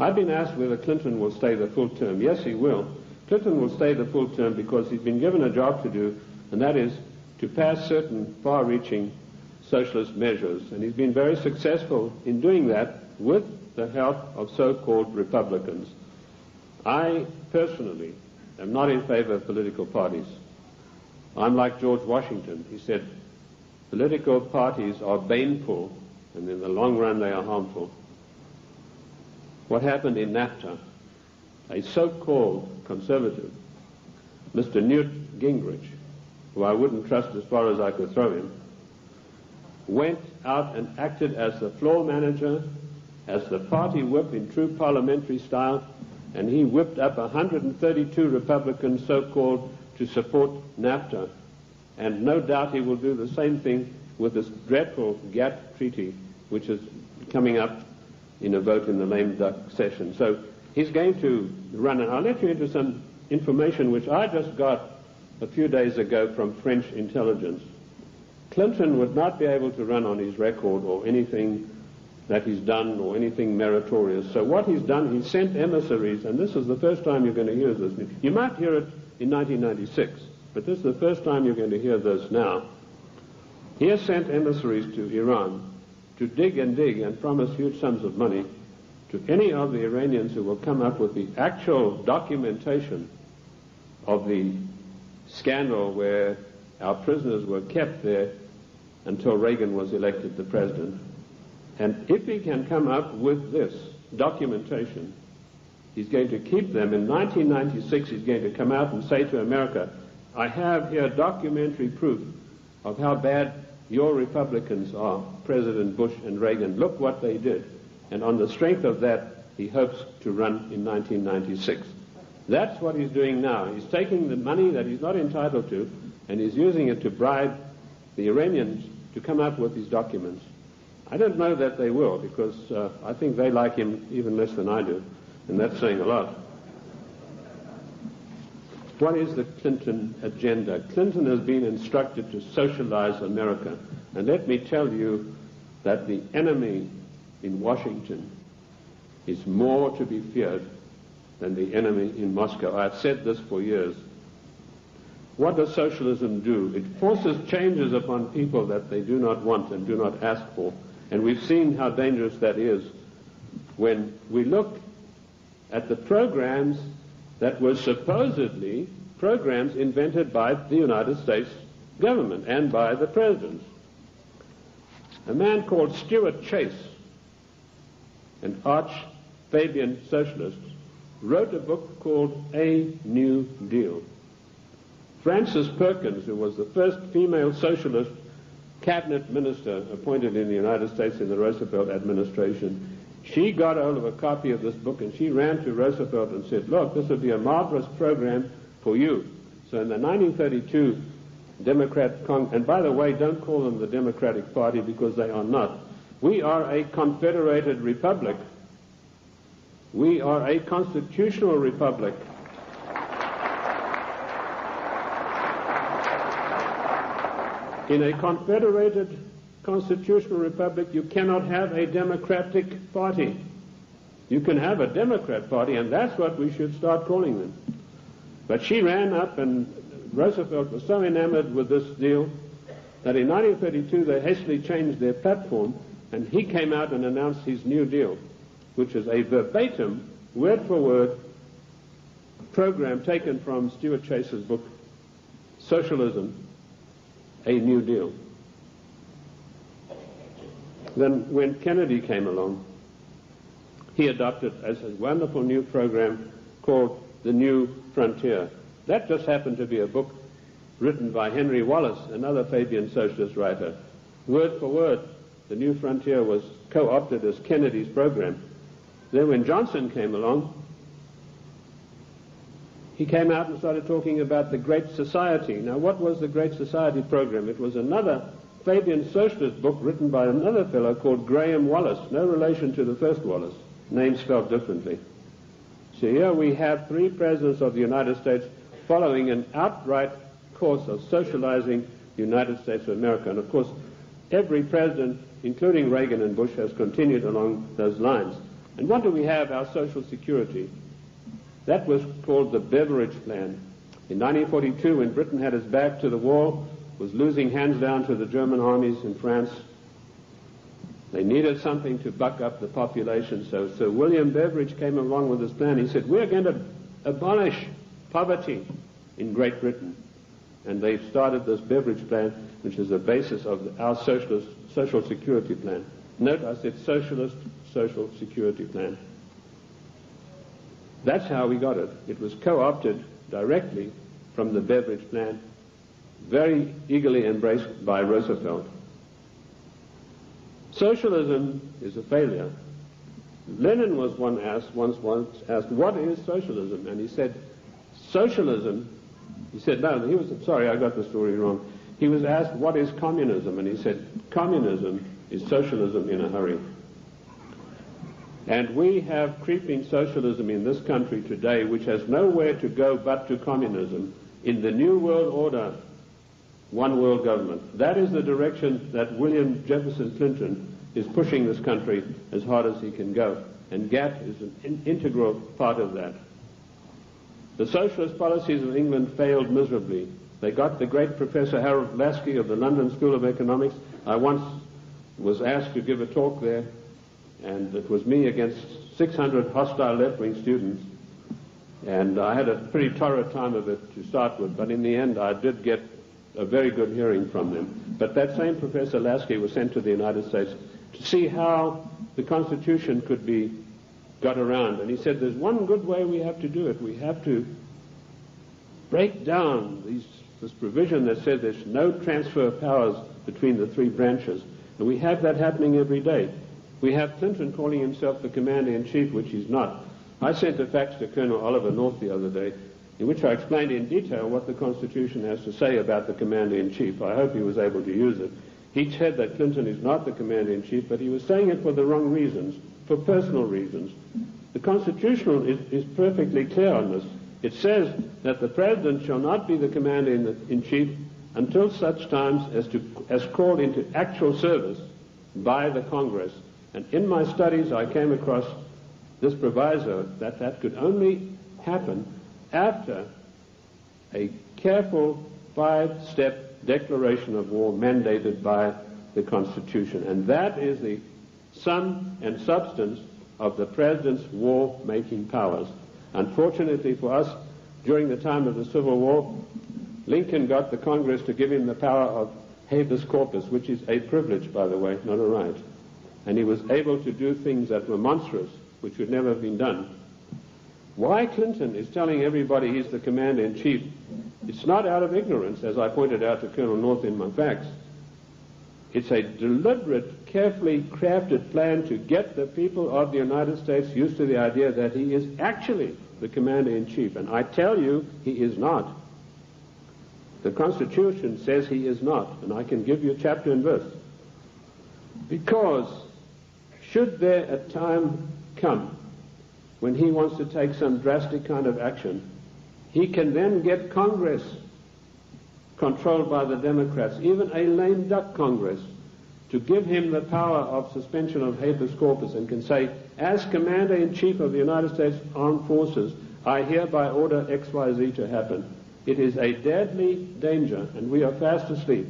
I've been asked whether Clinton will stay the full term. Yes, he will. Clinton will stay the full term because he's been given a job to do, and that is to pass certain far-reaching socialist measures. And he's been very successful in doing that with the help of so-called Republicans. I personally am not in favor of political parties. I'm like George Washington. He said, political parties are baneful, and in the long run they are harmful. What happened in NAFTA? A so-called conservative, Mr. Newt Gingrich, who I wouldn't trust as far as I could throw him, went out and acted as the floor manager, as the party whip in true parliamentary style, and he whipped up 132 Republicans, so-called, to support NAFTA. And no doubt he will do the same thing with this dreadful GATT treaty, which is coming up in a vote in the lame duck session. So he's going to run, and I'll let you into some information which I just got a few days ago from French intelligence. Clinton would not be able to run on his record or anything that he's done or anything meritorious. So what he's done, he sent emissaries, and this is the first time you're going to hear this. You might hear it in 1996, but this is the first time you're going to hear this now. He has sent emissaries to Iran to dig and promise huge sums of money to any of the Iranians who will come up with the actual documentation of the scandal where our prisoners were kept there until Reagan was elected the president. And if he can come up with this documentation, he's going to keep them. In 1996, he's going to come out and say to America, I have here documentary proof of how bad your Republicans are, President Bush and Reagan. Look what they did. And on the strength of that, he hopes to run in 1996. That's what he's doing now. He's taking the money that he's not entitled to, and he's using it to bribe the Iranians to come up with these documents. I don't know that they will, because I think they like him even less than I do, and that's saying a lot. What is the Clinton agenda? Clinton has been instructed to socialize America, and let me tell you that the enemy in Washington is more to be feared than the enemy in Moscow. I've said this for years. What does socialism do? It forces changes upon people that they do not want and do not ask for. And we've seen how dangerous that is when we look at the programs that were supposedly programs invented by the United States government and by the presidents. A man called Stuart Chase, an arch-Fabian socialist, wrote a book called A New Deal. Frances Perkins, who was the first female socialist cabinet minister appointed in the United States in the Roosevelt administration, she got hold of a copy of this book and she ran to Roosevelt and said, look, this would be a marvelous program for you. So in the 1932 Democrat and by the way, don't call them the Democratic Party because they are not. We are a confederated republic. We are a constitutional republic. In a confederated constitutional republic, you cannot have a Democratic Party. You can have a Democrat Party, and that's what we should start calling them. But she ran up, and Roosevelt was so enamored with this deal that in 1932 they hastily changed their platform, and he came out and announced his New Deal, which is a verbatim, word-for-word program taken from Stuart Chase's book, Socialism, A New Deal. Then when Kennedy came along, he adopted as a wonderful new program called The New Frontier. That just happened to be a book written by Henry Wallace, another Fabian socialist writer. Word for word, The New Frontier was co-opted as Kennedy's program. Then when Johnson came along, he came out and started talking about the Great Society. Now, what was the Great Society program? It was another Fabian socialist book written by another fellow called Graham Wallace, no relation to the first Wallace, name spelled differently. So here we have three presidents of the United States following an outright course of socializing the United States of America. And of course, every president, including Reagan and Bush, has continued along those lines. And what do we have? Our Social Security. That was called the Beveridge Plan. In 1942, when Britain had its back to the wall, was losing hands down to the German armies in France, they needed something to buck up the population. So Sir William Beveridge came along with this plan. He said, we're going to abolish poverty in Great Britain. and they started this beverage plan, which is the basis of our socialist social security plan. Note, I said socialist social security plan. That's how we got it. It was co-opted directly from the beverage plan, very eagerly embraced by Roosevelt. Socialism is a failure. Lenin was once asked, what is socialism? And he said, socialism, he said, no, sorry, I got the story wrong. He was asked, what is communism? And he said, communism is socialism in a hurry. And we have creeping socialism in this country today, which has nowhere to go but to communism. In the New World Order, one world government. That is the direction that William Jefferson Clinton is pushing this country as hard as he can go. And GATT is an integral part of that. The socialist policies of England failed miserably. They got the great Professor Harold Lasky of the London School of Economics. I once was asked to give a talk there, and it was me against 600 hostile left-wing students. And I had a pretty torrid time of it to start with, but in the end I did get a very good hearing from them. But that same Professor Lasky was sent to the United States to see how the Constitution could be got around. And he said, there's one good way we have to do it. We have to break down this provision that says there's no transfer of powers between the three branches. And we have that happening every day. We have Clinton calling himself the Commander-in-Chief, which he's not. I sent a fax to Colonel Oliver North the other day, in which I explained in detail what the Constitution has to say about the Commander-in-Chief. I hope he was able to use it. He said that Clinton is not the Commander-in-Chief, but he was saying it for the wrong reasons, for personal reasons. The Constitution is perfectly clear on this. It says that the President shall not be the Commander-in-Chief until such times as called into actual service by the Congress. And in my studies I came across this proviso that could only happen after a careful 5-step declaration of war mandated by the Constitution. And that is the sum and substance of the President's war-making powers. Unfortunately for us, during the time of the Civil War, Lincoln got the Congress to give him the power of habeas corpus, which is a privilege, by the way, not a right. And he was able to do things that were monstrous, which would never have been done. Why Clinton is telling everybody he's the Commander-in-Chief, it's not out of ignorance, as I pointed out to Colonel North in my facts. It's a deliberate, carefully crafted plan to get the people of the United States used to the idea that he is actually the Commander-in-Chief. And I tell you, he is not. The Constitution says he is not, and I can give you chapter and verse. Because should there a time come when he wants to take some drastic kind of action, he can then get Congress controlled by the Democrats, even a lame duck Congress, to give him the power of suspension of habeas corpus, and can say, as Commander-in-Chief of the United States Armed Forces, I hereby order XYZ to happen. It is a deadly danger, and we are fast asleep.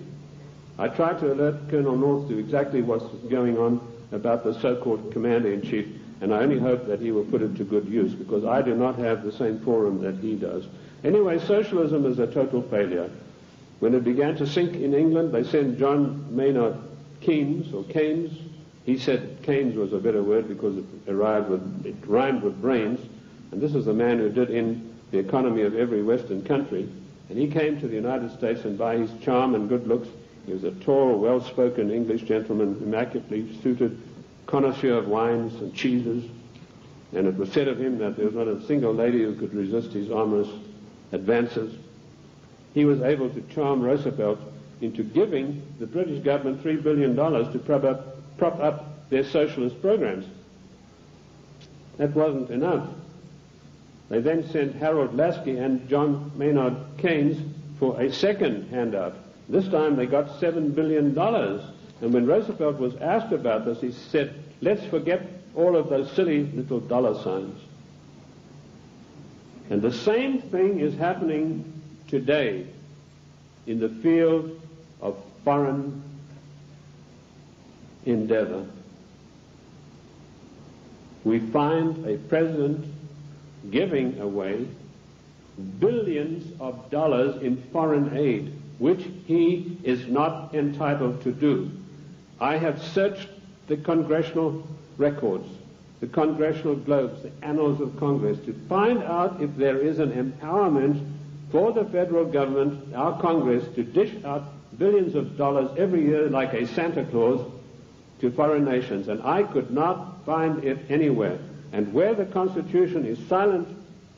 I tried to alert Colonel North to exactly what's going on about the so-called Commander-in-Chief, and I only hope that he will put it to good use, because I do not have the same forum that he does. Anyway, socialism is a total failure. When it began to sink in England, they sent John Maynard Keynes, or Keynes. He said Keynes was a better word because it rhymed with brains, and this is the man who did in the economy of every Western country. And he came to the United States, and by his charm and good looks, he was a tall, well-spoken English gentleman, immaculately suited, connoisseur of wines and cheeses. And it was said of him that there was not a single lady who could resist his amorous advances. He was able to charm Roosevelt into giving the British government $3 billion to prop up their socialist programs. That wasn't enough. They then sent Harold Lasky and John Maynard Keynes for a second handout. This time they got $7 billion. And when Roosevelt was asked about this, he said, let's forget all of those silly little dollar signs. And the same thing is happening today in the field of foreign endeavor. We find a president giving away billions of dollars in foreign aid, which he is not entitled to do. I have searched the congressional records, the congressional globes, the annals of Congress, to find out if there is an empowerment for the federal government, our Congress, to dish out billions of dollars every year like a Santa Claus to foreign nations. And I could not find it anywhere. And where the Constitution is silent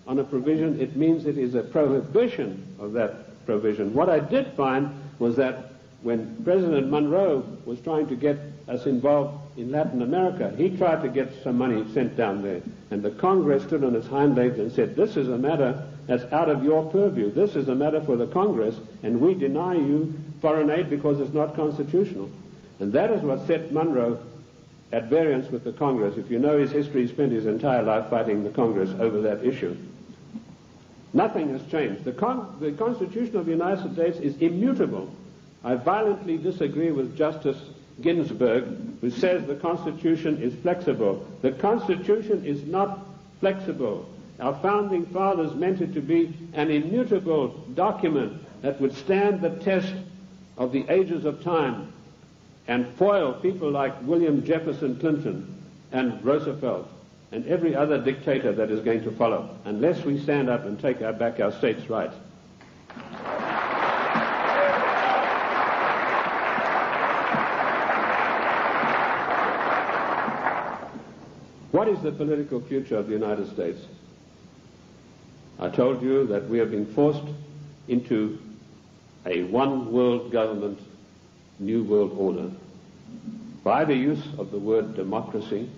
on a provision, it means it is a prohibition of that provision. What I did find was that when President Monroe was trying to get us involved in Latin America, he tried to get some money sent down there. And the Congress stood on its hind legs and said, this is a matter that's out of your purview. This is a matter for the Congress, and we deny you foreign aid because it's not constitutional. And that is what set Monroe at variance with the Congress. If you know his history, he spent his entire life fighting the Congress over that issue. Nothing has changed. The Constitution of the United States is immutable. I violently disagree with Justice Ginsburg, who says the Constitution is flexible. The Constitution is not flexible. Our founding fathers meant it to be an immutable document that would stand the test of the ages of time and foil people like William Jefferson Clinton and Roosevelt and every other dictator that is going to follow, unless we stand up and take back our states' rights. What is the political future of the United States? I told you that we are being forced into a one-world government, new world order, by the use of the word democracy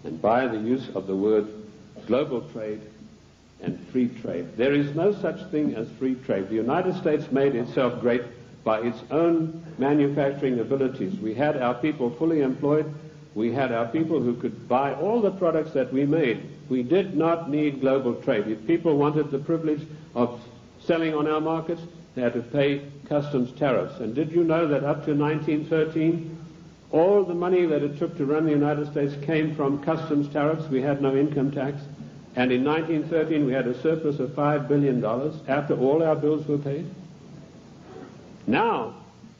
and by the use of the word global trade and free trade. There is no such thing as free trade. The United States made itself great by its own manufacturing abilities. We had our people fully employed. We had our people who could buy all the products that we made. We did not need global trade. If people wanted the privilege of selling on our markets, they had to pay customs tariffs. And did you know that up to 1913, all the money that it took to run the United States came from customs tariffs? We had no income tax. And in 1913, we had a surplus of $5 billion after all our bills were paid. Now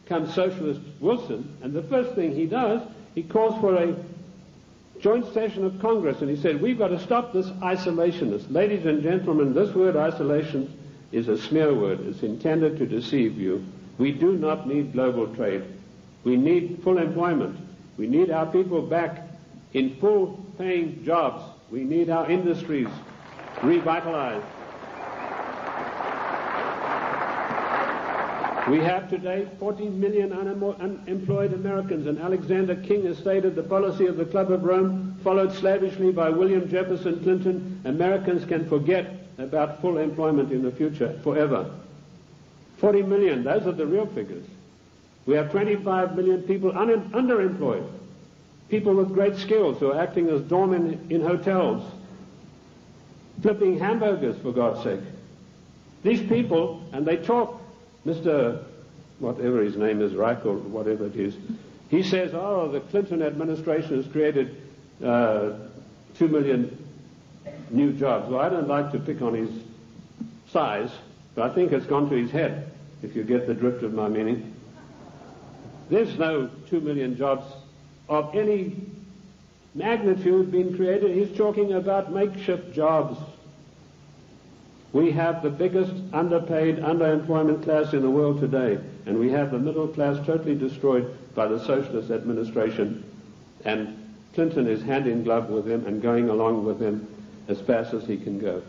comes Socialist Wilson, and the first thing he does, he calls for a joint session of Congress, and he said, we've got to stop this isolationist. Ladies and gentlemen, this word isolation is a smear word. It's intended to deceive you. We do not need global trade. We need full employment. We need our people back in full-paying jobs. We need our industries revitalized. We have today 40 million unemployed Americans, and Alexander King has stated the policy of the Club of Rome, followed slavishly by William Jefferson Clinton. Americans can forget about full employment in the future forever. 40 million, those are the real figures. We have 25 million people underemployed, people with great skills who are acting as doormen in hotels, flipping hamburgers, for God's sake. These people, and they talk, Mr. whatever his name is, Reich or whatever it is, he says, oh, the Clinton administration has created 2 million new jobs. Well, I don't like to pick on his size, but I think it's gone to his head, if you get the drift of my meaning. There's no 2 million jobs of any magnitude being created. He's talking about makeshift jobs. We have the biggest underpaid, underemployment class in the world today, and we have the middle class totally destroyed by the socialist administration, and Clinton is hand in glove with him and going along with him as fast as he can go.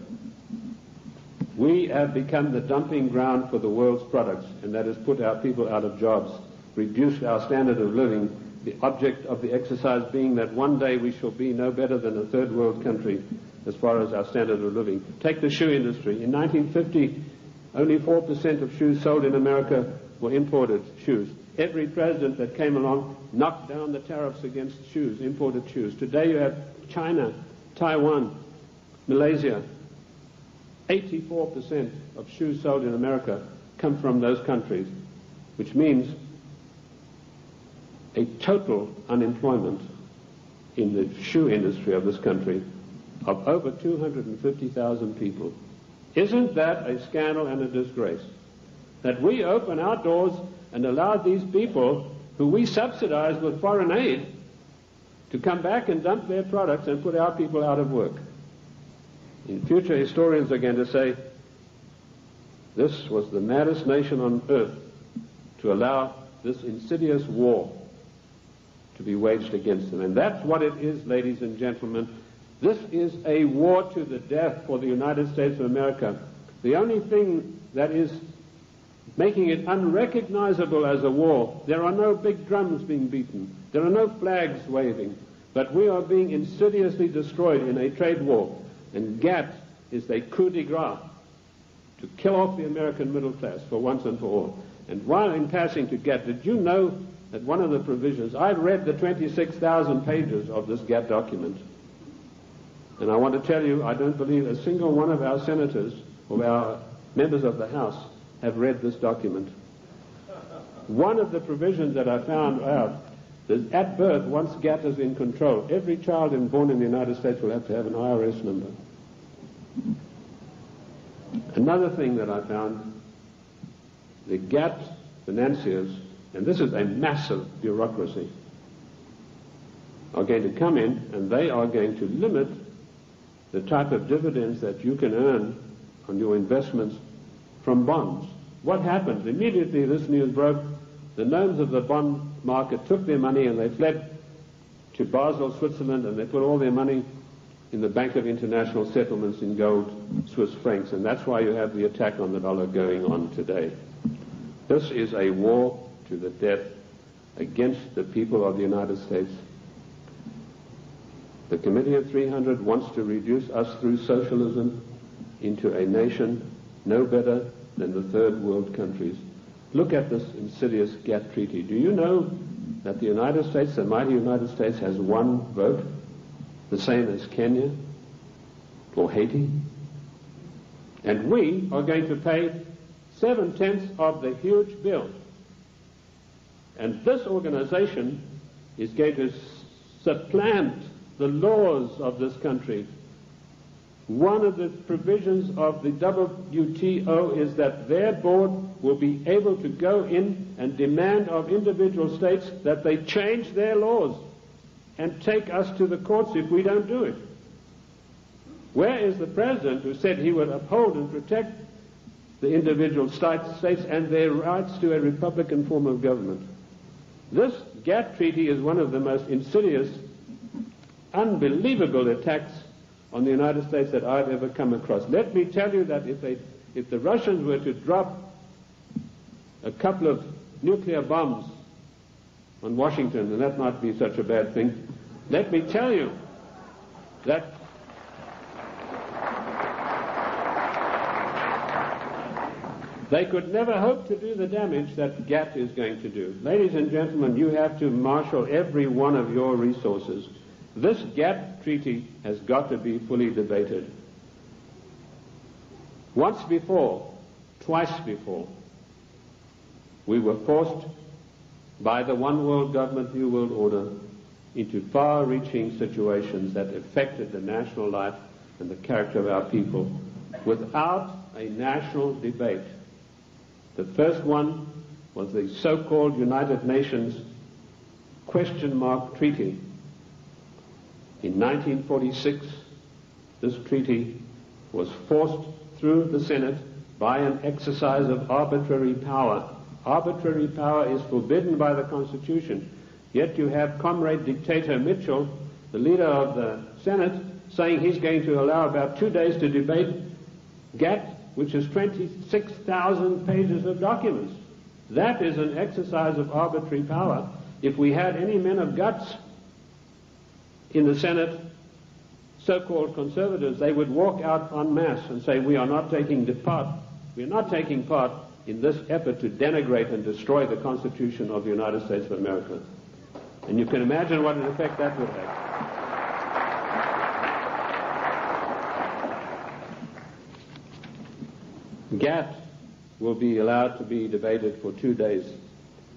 We have become the dumping ground for the world's products, and that has put our people out of jobs, reduced our standard of living, the object of the exercise being that one day we shall be no better than a third world country as far as our standard of living. Take the shoe industry. In 1950, only 4% of shoes sold in America were imported shoes. Every president that came along knocked down the tariffs against shoes, imported shoes. Today you have China, Taiwan, Malaysia. 84% of shoes sold in America come from those countries, which means a total unemployment in the shoe industry of this country of over 250,000 people. Isn't that a scandal and a disgrace? That we open our doors and allow these people who we subsidize with foreign aid to come back and dump their products and put our people out of work. In future, historians are going to say, this was the maddest nation on earth to allow this insidious war to be waged against them. And that's what it is, ladies and gentlemen. This is a war to the death for the United States of America. The only thing that is making it unrecognizable as a war, there are no big drums being beaten, there are no flags waving, but we are being insidiously destroyed in a trade war. And GATT is a coup de grace to kill off the American middle class for once and for all. And while in passing to GATT, did you know that one of the provisions, I read the 26,000 pages of this GATT document, and I want to tell you, I don't believe a single one of our senators or our members of the House have read this document. One of the provisions that I found out is at birth, once GATT is in control, every child born in the United States will have to have an IRS number. Another thing that I found, the GATT financiers, and this is a massive bureaucracy, are going to come in and they are going to limit the type of dividends that you can earn on your investments from bonds. What happened? Immediately this news broke, the gnomes of the bond market took their money and they fled to Basel, Switzerland, and they put all their money in the Bank of International Settlements in gold, Swiss francs, and that's why you have the attack on the dollar going on today. This is a war to the death against the people of the United States. The Committee of 300 wants to reduce us through socialism into a nation no better than the third world countries. Look at this insidious GATT treaty. Do you know that the United States, the mighty United States, has one vote, the same as Kenya or Haiti? And we are going to pay 7/10 of the huge bill. And this organization is going to supplant the laws of this country. One of the provisions of the WTO is that their board will be able to go in and demand of individual states that they change their laws and take us to the courts if we don't do it. Where is the president who said he would uphold and protect the individual states and their rights to a republican form of government? This GATT treaty is one of the most insidious, unbelievable attacks on the United States that I've ever come across. Let me tell you that if the Russians were to drop a couple of nuclear bombs on Washington, and that might be such a bad thing, let me tell you that they could never hope to do the damage that GATT is going to do. Ladies and gentlemen, you have to marshal every one of your resources. This GATT treaty has got to be fully debated. Once before, twice before, we were forced by the one world government, new world order into far-reaching situations that affected the national life and the character of our people without a national debate. The first one was the so-called United Nations question mark treaty. In 1946, this treaty was forced through the Senate by an exercise of arbitrary power. Arbitrary power is forbidden by the Constitution. Yet you have Comrade Dictator Mitchell, the leader of the Senate, saying he's going to allow about 2 days to debate GATT, which is 26,000 pages of documents. That is an exercise of arbitrary power. If we had any men of guts in the Senate, so-called conservatives, they would walk out en masse and say, we are not taking part in this effort to denigrate and destroy the Constitution of the United States of America. And you can imagine what an effect that would have. GATT will be allowed to be debated for 2 days,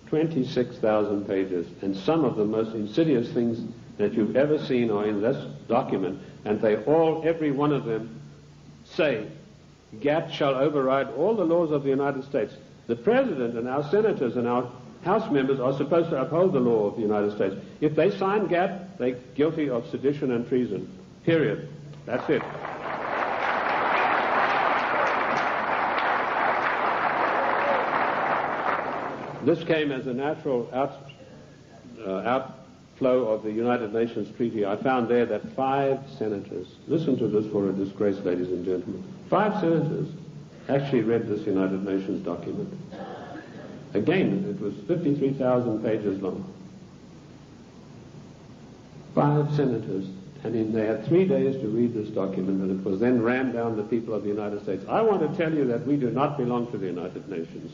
26,000 pages, and some of the most insidious things that you've ever seen are in this document, and they all, every one of them, say GATT shall override all the laws of the United States. The President and our senators and our House members are supposed to uphold the law of the United States. If they sign GATT, they're guilty of sedition and treason. Period. That's it. This came as a natural outflow of the United Nations Treaty. I found there that 5 senators, listen to this for a disgrace, ladies and gentlemen, 5 senators actually read this United Nations document. Again, it was 53,000 pages long. 5 senators, and they had 3 days to read this document, and it was then rammed down the people of the United States. I want to tell you that we do not belong to the United Nations.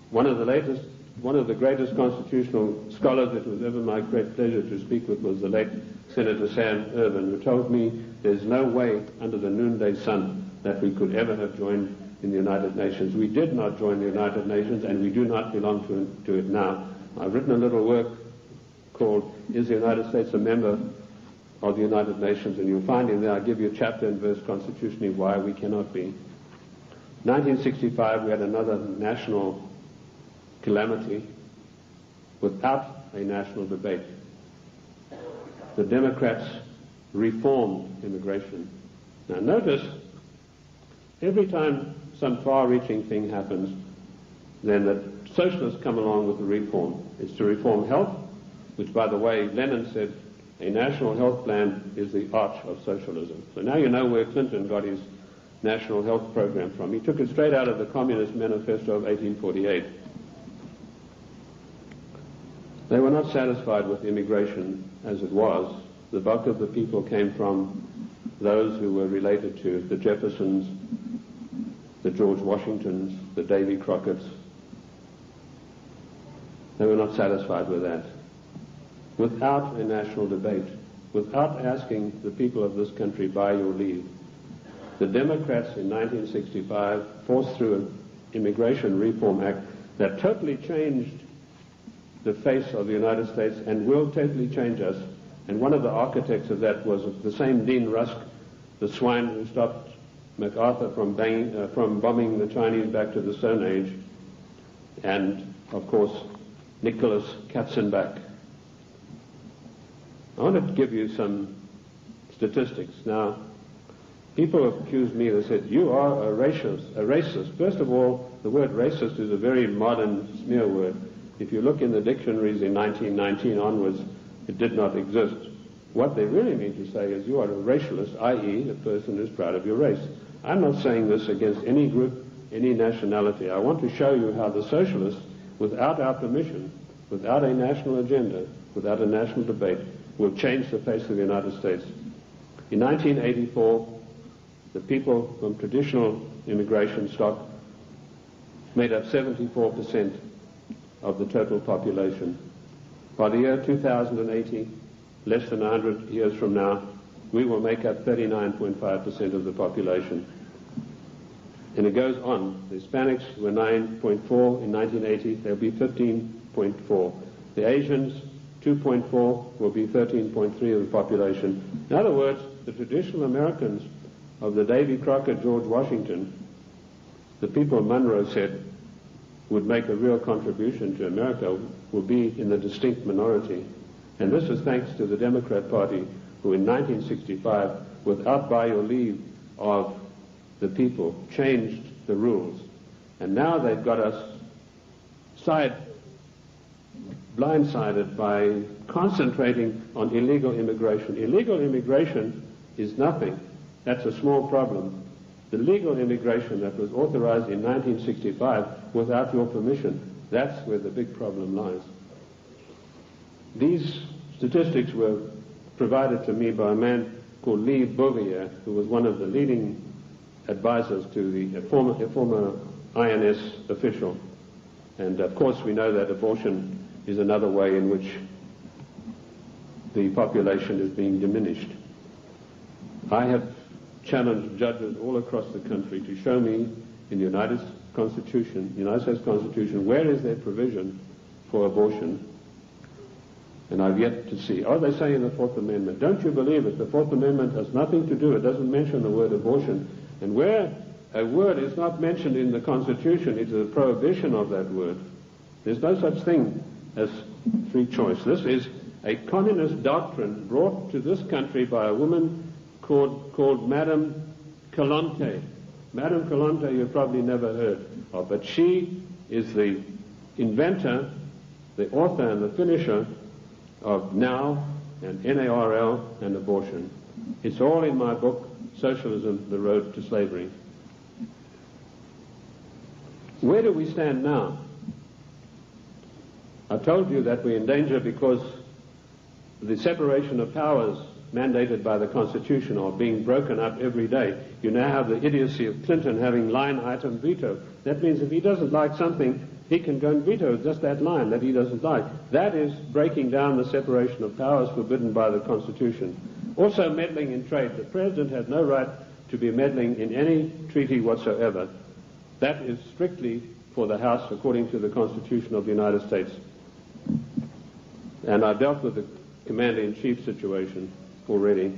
One of the greatest constitutional scholars it was ever my great pleasure to speak with was the late Senator Sam Ervin, who told me there's no way under the noonday sun that we could ever have joined in the United Nations. We did not join the United Nations, and we do not belong to it now. I've written a little work called Is the United States a Member of the United Nations? And you'll find in there I give you chapter and verse constitutionally why we cannot be. 1965 we had another national calamity without a national debate. The Democrats reformed immigration. Now notice, every time some far-reaching thing happens, then the socialists come along with the reform. It's to reform health, which, by the way, Lenin said a national health plan is the arch of socialism. So now you know where Clinton got his national health program from. He took it straight out of the Communist Manifesto of 1848. They were not satisfied with immigration as it was. The bulk of the people came from those who were related to the Jeffersons, the George Washingtons, the Davy Crockett's. They were not satisfied with that. Without a national debate, without asking the people of this country by your leave, the Democrats in 1965 forced through an Immigration Reform Act that totally changed the face of the United States and will totally change us. And one of the architects of that was the same Dean Rusk, the swine who stopped MacArthur from bombing the Chinese back to the Stone Age, and, of course, Nicholas Katzenbach. I want to give you some statistics. Now, people have accused me, they said, you are a racist. First of all, the word racist is a very modern smear word. If you look in the dictionaries in 1919 onwards, it did not exist. What they really mean to say is you are a racialist, i.e. a person who's proud of your race. I'm not saying this against any group, any nationality. I want to show you how the socialists, without our permission, without a national agenda, without a national debate, will change the face of the United States. In 1984, the people from traditional immigration stock made up 74% of the total population. By the year 2080, less than 100 years from now, we will make up 39.5% of the population. And it goes on. The Hispanics were 9.4 in 1980, they'll be 15.4. The Asians, 2.4, will be 13.3 of the population. In other words, the traditional Americans of the Davy Crockett, George Washington, the people Monroe said would make a real contribution to America, will be in the distinct minority. And this is thanks to the Democrat Party, who in 1965, without by or leave of the people, changed the rules. And now they've got us blindsided by concentrating on illegal immigration. Illegal immigration is nothing. That's a small problem. The legal immigration that was authorized in 1965 without your permission, that's where the big problem lies. These statistics were provided to me by a man called Lee Bouvier, who was one of the leading advisors to a former INS official. And of course we know that abortion is another way in which the population is being diminished. I have challenged judges all across the country to show me in the United States Constitution, where is there provision for abortion? And I've yet to see. Oh, they say in the Fourth Amendment. Don't you believe it? The Fourth Amendment has nothing to do. It doesn't mention the word abortion. And where a word is not mentioned in the Constitution, it is a prohibition of that word. There's no such thing as free choice. This is a communist doctrine brought to this country by a woman called Madame Calonte. Madame Calonte you've probably never heard of, but she is the inventor, the author and the finisher of NOW and NARL and abortion. It's all in my book, Socialism, The Road to Slavery. Where do we stand now? I told you that we're in danger because the separation of powers mandated by the Constitution are being broken up every day. You now have the idiocy of Clinton having line item veto. That means if he doesn't like something, he can go and veto just that line that he doesn't like. That is breaking down the separation of powers forbidden by the Constitution. Also meddling in trade. The President has no right to be meddling in any treaty whatsoever. That is strictly for the House according to the Constitution of the United States. And I've dealt with the Commander-in-Chief situation already.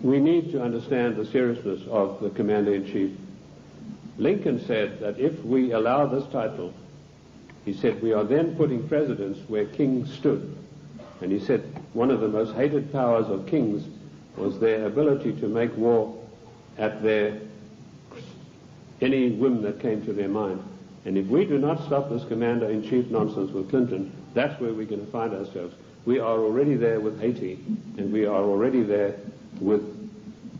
We need to understand the seriousness of the Commander-in-Chief. Lincoln said that if we allow this title, he said, we are then putting presidents where kings stood. And he said one of the most hated powers of kings was their ability to make war at any whim that came to their mind. And if we do not stop this Commander-in-Chief nonsense with Clinton, that's where we're going to find ourselves. We are already there with Haiti, and we are already there with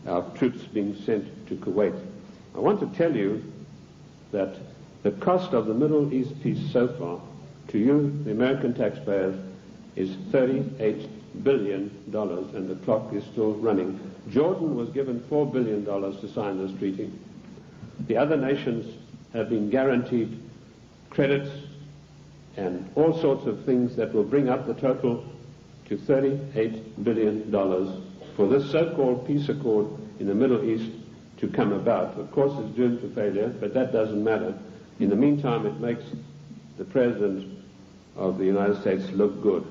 our troops being sent to Kuwait. I want to tell you that the cost of the Middle East peace so far, to you, the American taxpayers, is $38 billion, and the clock is still running. Jordan was given $4 billion to sign this treaty. The other nations have been guaranteed credits and all sorts of things that will bring up the total to $38 billion for this so-called peace accord in the Middle East to come about. Of course, it's doomed to failure, but that doesn't matter. In the meantime, it makes the President of the United States look good.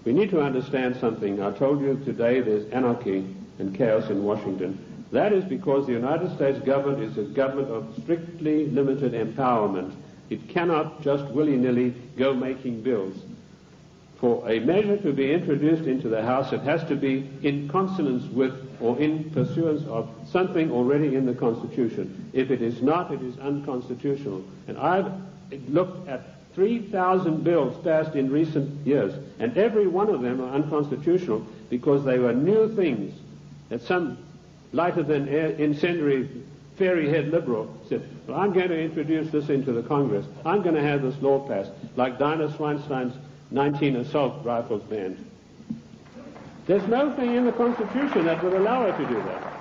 We need to understand something. I told you today there's anarchy and chaos in Washington. That is because the United States government is a government of strictly limited empowerment. It cannot just willy-nilly go making bills. For a measure to be introduced into the House, it has to be in consonance with or in pursuance of something already in the Constitution. If it is not, it is unconstitutional. And I've looked at 3,000 bills passed in recent years, and every one of them are unconstitutional because they were new things that some lighter-than-air incendiary fairy-head liberal said, well, I'm going to introduce this into the Congress. I'm going to have this law passed, like Dinah Swinstein's 19 assault rifles banned. There's nothing in the Constitution that would allow her to do that.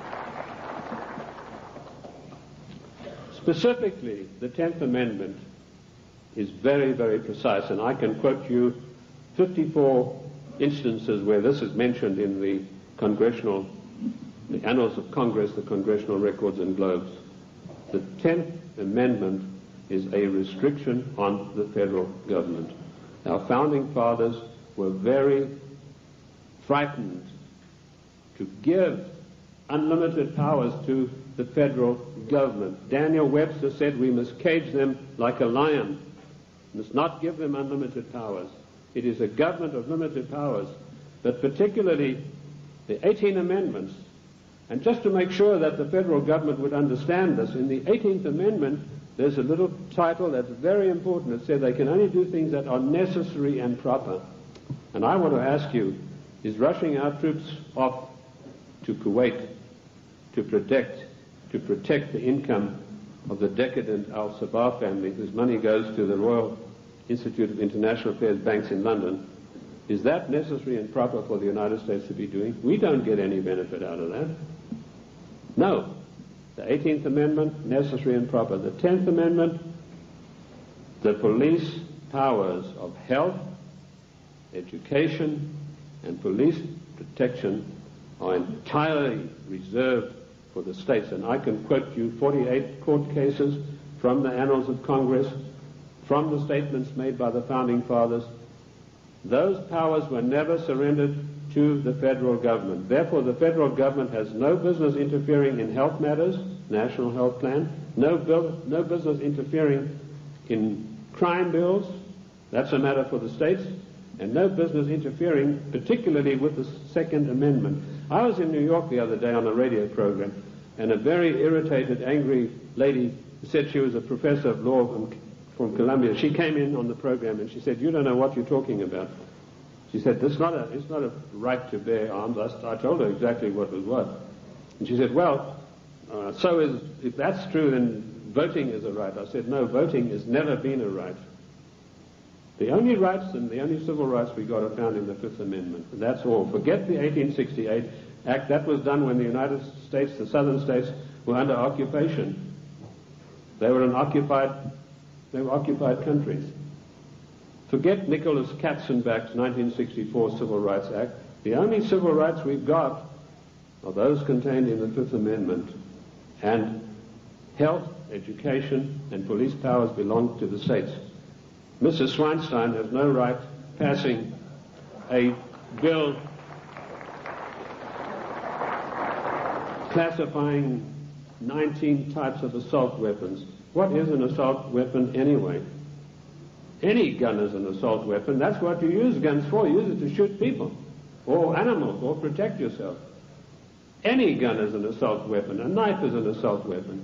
Specifically, the 10th Amendment is very, very precise, and I can quote you 54 instances where this is mentioned in the Annals of Congress, the Congressional Records and Globes. The 10th Amendment is a restriction on the federal government. Our founding fathers were very frightened to give unlimited powers to the federal government. Daniel Webster said we must cage them like a lion, must not give them unlimited powers. It is a government of limited powers, but particularly the 18 Amendments. And just to make sure that the federal government would understand this, in the 18th Amendment, there's a little title that's very important. It says they can only do things that are necessary and proper. And I want to ask you, is rushing our troops off to Kuwait to protect the income of the decadent Al-Sabah family, whose money goes to the Royal Institute of International Affairs banks in London, is that necessary and proper for the United States to be doing? We don't get any benefit out of that. No. The 18th Amendment, necessary and proper. The 10th Amendment, the police powers of health, education, and police protection are entirely reserved for the states. And I can quote you 48 court cases from the Annals of Congress, from the statements made by the Founding Fathers. Those powers were never surrendered to the federal government. Therefore, the federal government has no business interfering in health matters, national health plan, no business interfering in crime bills, that's a matter for the states, and no business interfering particularly with the Second Amendment. I was in New York the other day on a radio program, and a very irritated, angry lady said she was a professor of law from Columbia. She came in on the program and she said, "You don't know what you're talking about." She said, it's not a right to bear arms. I told her exactly what it was. And she said, well, if that's true, then voting is a right. I said, no, voting has never been a right. The only rights and the only civil rights we got are found in the Fifth Amendment. And that's all. Forget the 1868 Act. That was done when the United States, the southern states, were under occupation. They were occupied countries. Forget Nicholas Katzenbach's 1964 Civil Rights Act. The only civil rights we've got are those contained in the Fifth Amendment. And health, education, and police powers belong to the states. Mrs. Swinstein has no right passing a bill classifying 19 types of assault weapons. What is an assault weapon anyway? Any gun is an assault weapon. That's what you use guns for. You use it to shoot people or animals or protect yourself. Any gun is an assault weapon. A knife is an assault weapon.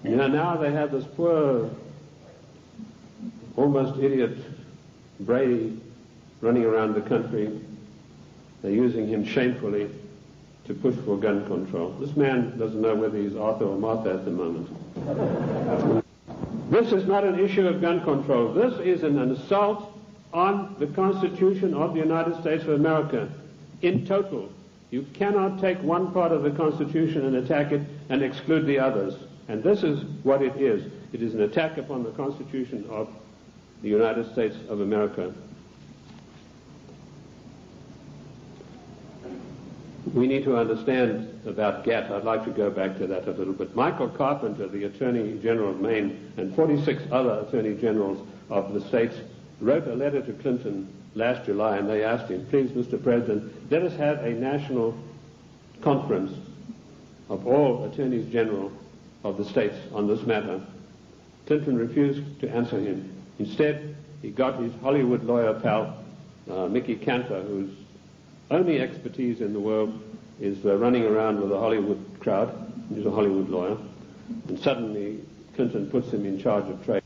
You know, now they have this poor, almost idiot Brady running around the country. They're using him shamefully to push for gun control. This man doesn't know whether he's Arthur or Martha at the moment. This is not an issue of gun control. This is an assault on the Constitution of the United States of America in total. You cannot take one part of the Constitution and attack it and exclude the others. And this is what it is. It is an attack upon the Constitution of the United States of America. We need to understand about GATT. I'd like to go back to that a little bit. Michael Carpenter, the Attorney General of Maine, and 46 other Attorney Generals of the states wrote a letter to Clinton last July, and they asked him, please, Mr. President, let us have a national conference of all Attorneys General of the states on this matter. Clinton refused to answer him. Instead, he got his Hollywood lawyer pal, Mickey Cantor, whose only expertise in the world is running around with a Hollywood crowd. He's a Hollywood lawyer. And suddenly, Clinton puts him in charge of trade.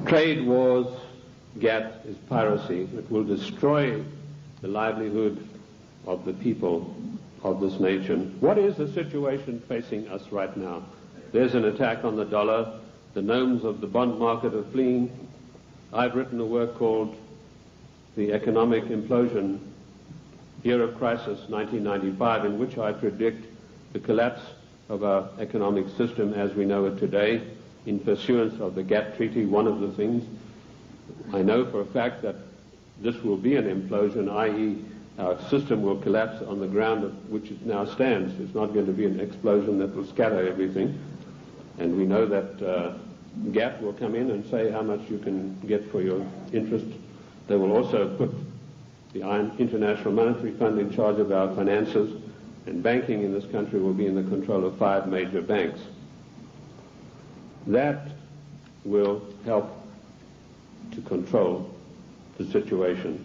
Trade wars, GATT, is piracy. It will destroy the livelihood of the people of this nation. What is the situation facing us right now? There's an attack on the dollar. The gnomes of the bond market are fleeing. I've written a work called The Economic Implosion, Year of Crisis, 1995, in which I predict the collapse of our economic system as we know it today in pursuance of the GATT Treaty. One of the things I know for a fact that this will be an implosion, i.e. our system will collapse on the ground of which it now stands. It's not going to be an explosion that will scatter everything. And we know that GATT will come in and say how much you can get for your interest. They will also put the International Monetary Fund in charge of our finances, and banking in this country will be in the control of 5 major banks. That will help to control the situation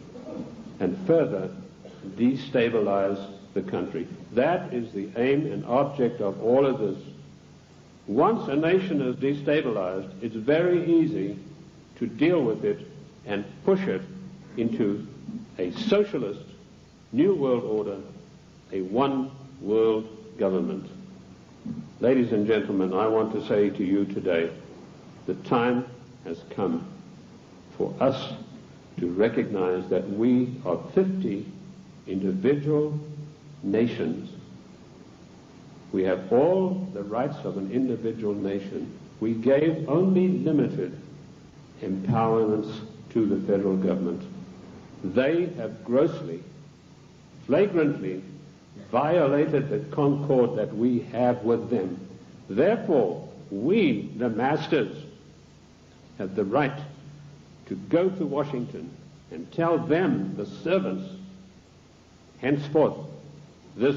and further destabilize the country. That is the aim and object of all of this. Once a nation is destabilized, it's very easy to deal with it and push it into a socialist new world order, a one world government. Ladies and gentlemen, I want to say to you today, the time has come for us to recognize that we are 50 individual nations. We have all the rights of an individual nation. We gave only limited empowerments to the federal government. They have grossly, flagrantly violated the concord that we have with them. Therefore, we, the masters, have the right to go to Washington and tell them, the servants, henceforth this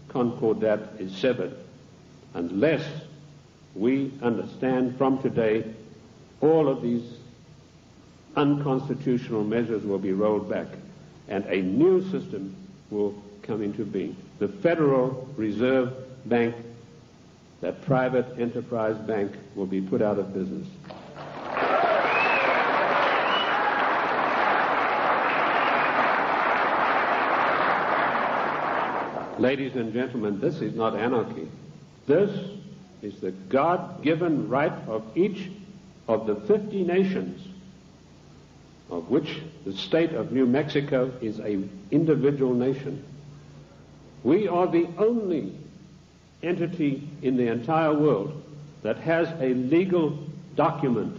concordat is severed, unless we understand from today all of these unconstitutional measures will be rolled back and a new system will come into being. The Federal Reserve Bank, that private enterprise bank, will be put out of business. Ladies and gentlemen, this is not anarchy. This is the God-given right of each of the 50 nations, of which the state of New Mexico is an individual nation. We are the only entity in the entire world that has a legal document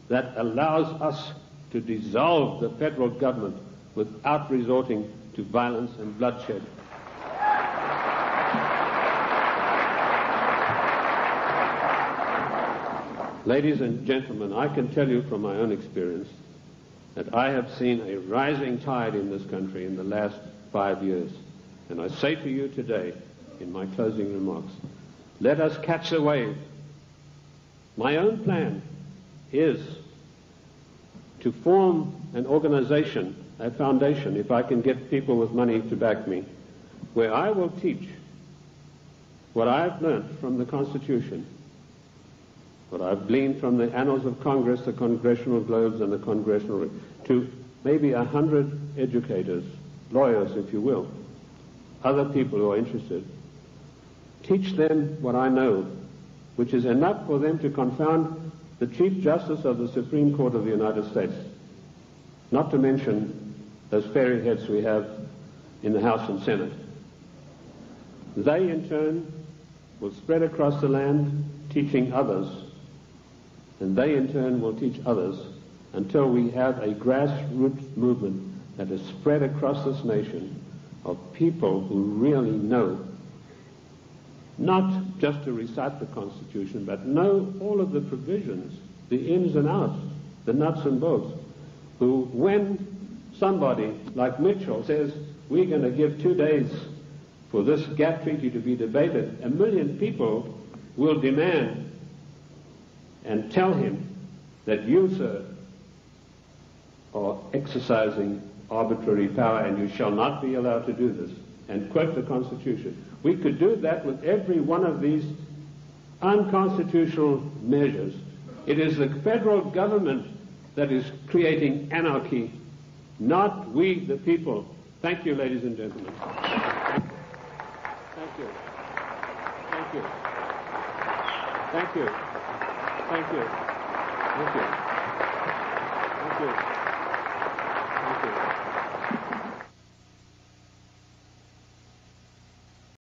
that allows us to dissolve the federal government without resorting to violence and bloodshed. Ladies and gentlemen, I can tell you from my own experience that I have seen a rising tide in this country in the last 5 years. And I say to you today, in my closing remarks, let us catch the wave. My own plan is to form an organization, a foundation, if I can get people with money to back me, where I will teach what I've learned from the Constitution, what I've gleaned from the annals of Congress, the Congressional Globes, and the Congressional, to maybe 100 educators, lawyers, if you will, other people who are interested. Teach them what I know, which is enough for them to confound the Chief Justice of the Supreme Court of the United States, not to mention those fairyheads we have in the House and Senate. They, in turn, will spread across the land, teaching others, and they, in turn, will teach others until we have a grassroots movement that is spread across this nation of people who really know, not just to recite the Constitution, but know all of the provisions, the ins and outs, the nuts and bolts, who, when somebody like Mitchell says, we're going to give 2 days for this gap treaty to be debated, 1 million people will demand and tell him that you, sir, are exercising arbitrary power and you shall not be allowed to do this, and quote the Constitution. We could do that with every one of these unconstitutional measures. It is the federal government that is creating anarchy, not we, the people. Thank you, ladies and gentlemen. Thank you. Thank you. Thank you. Thank you. Thank you. Thank you.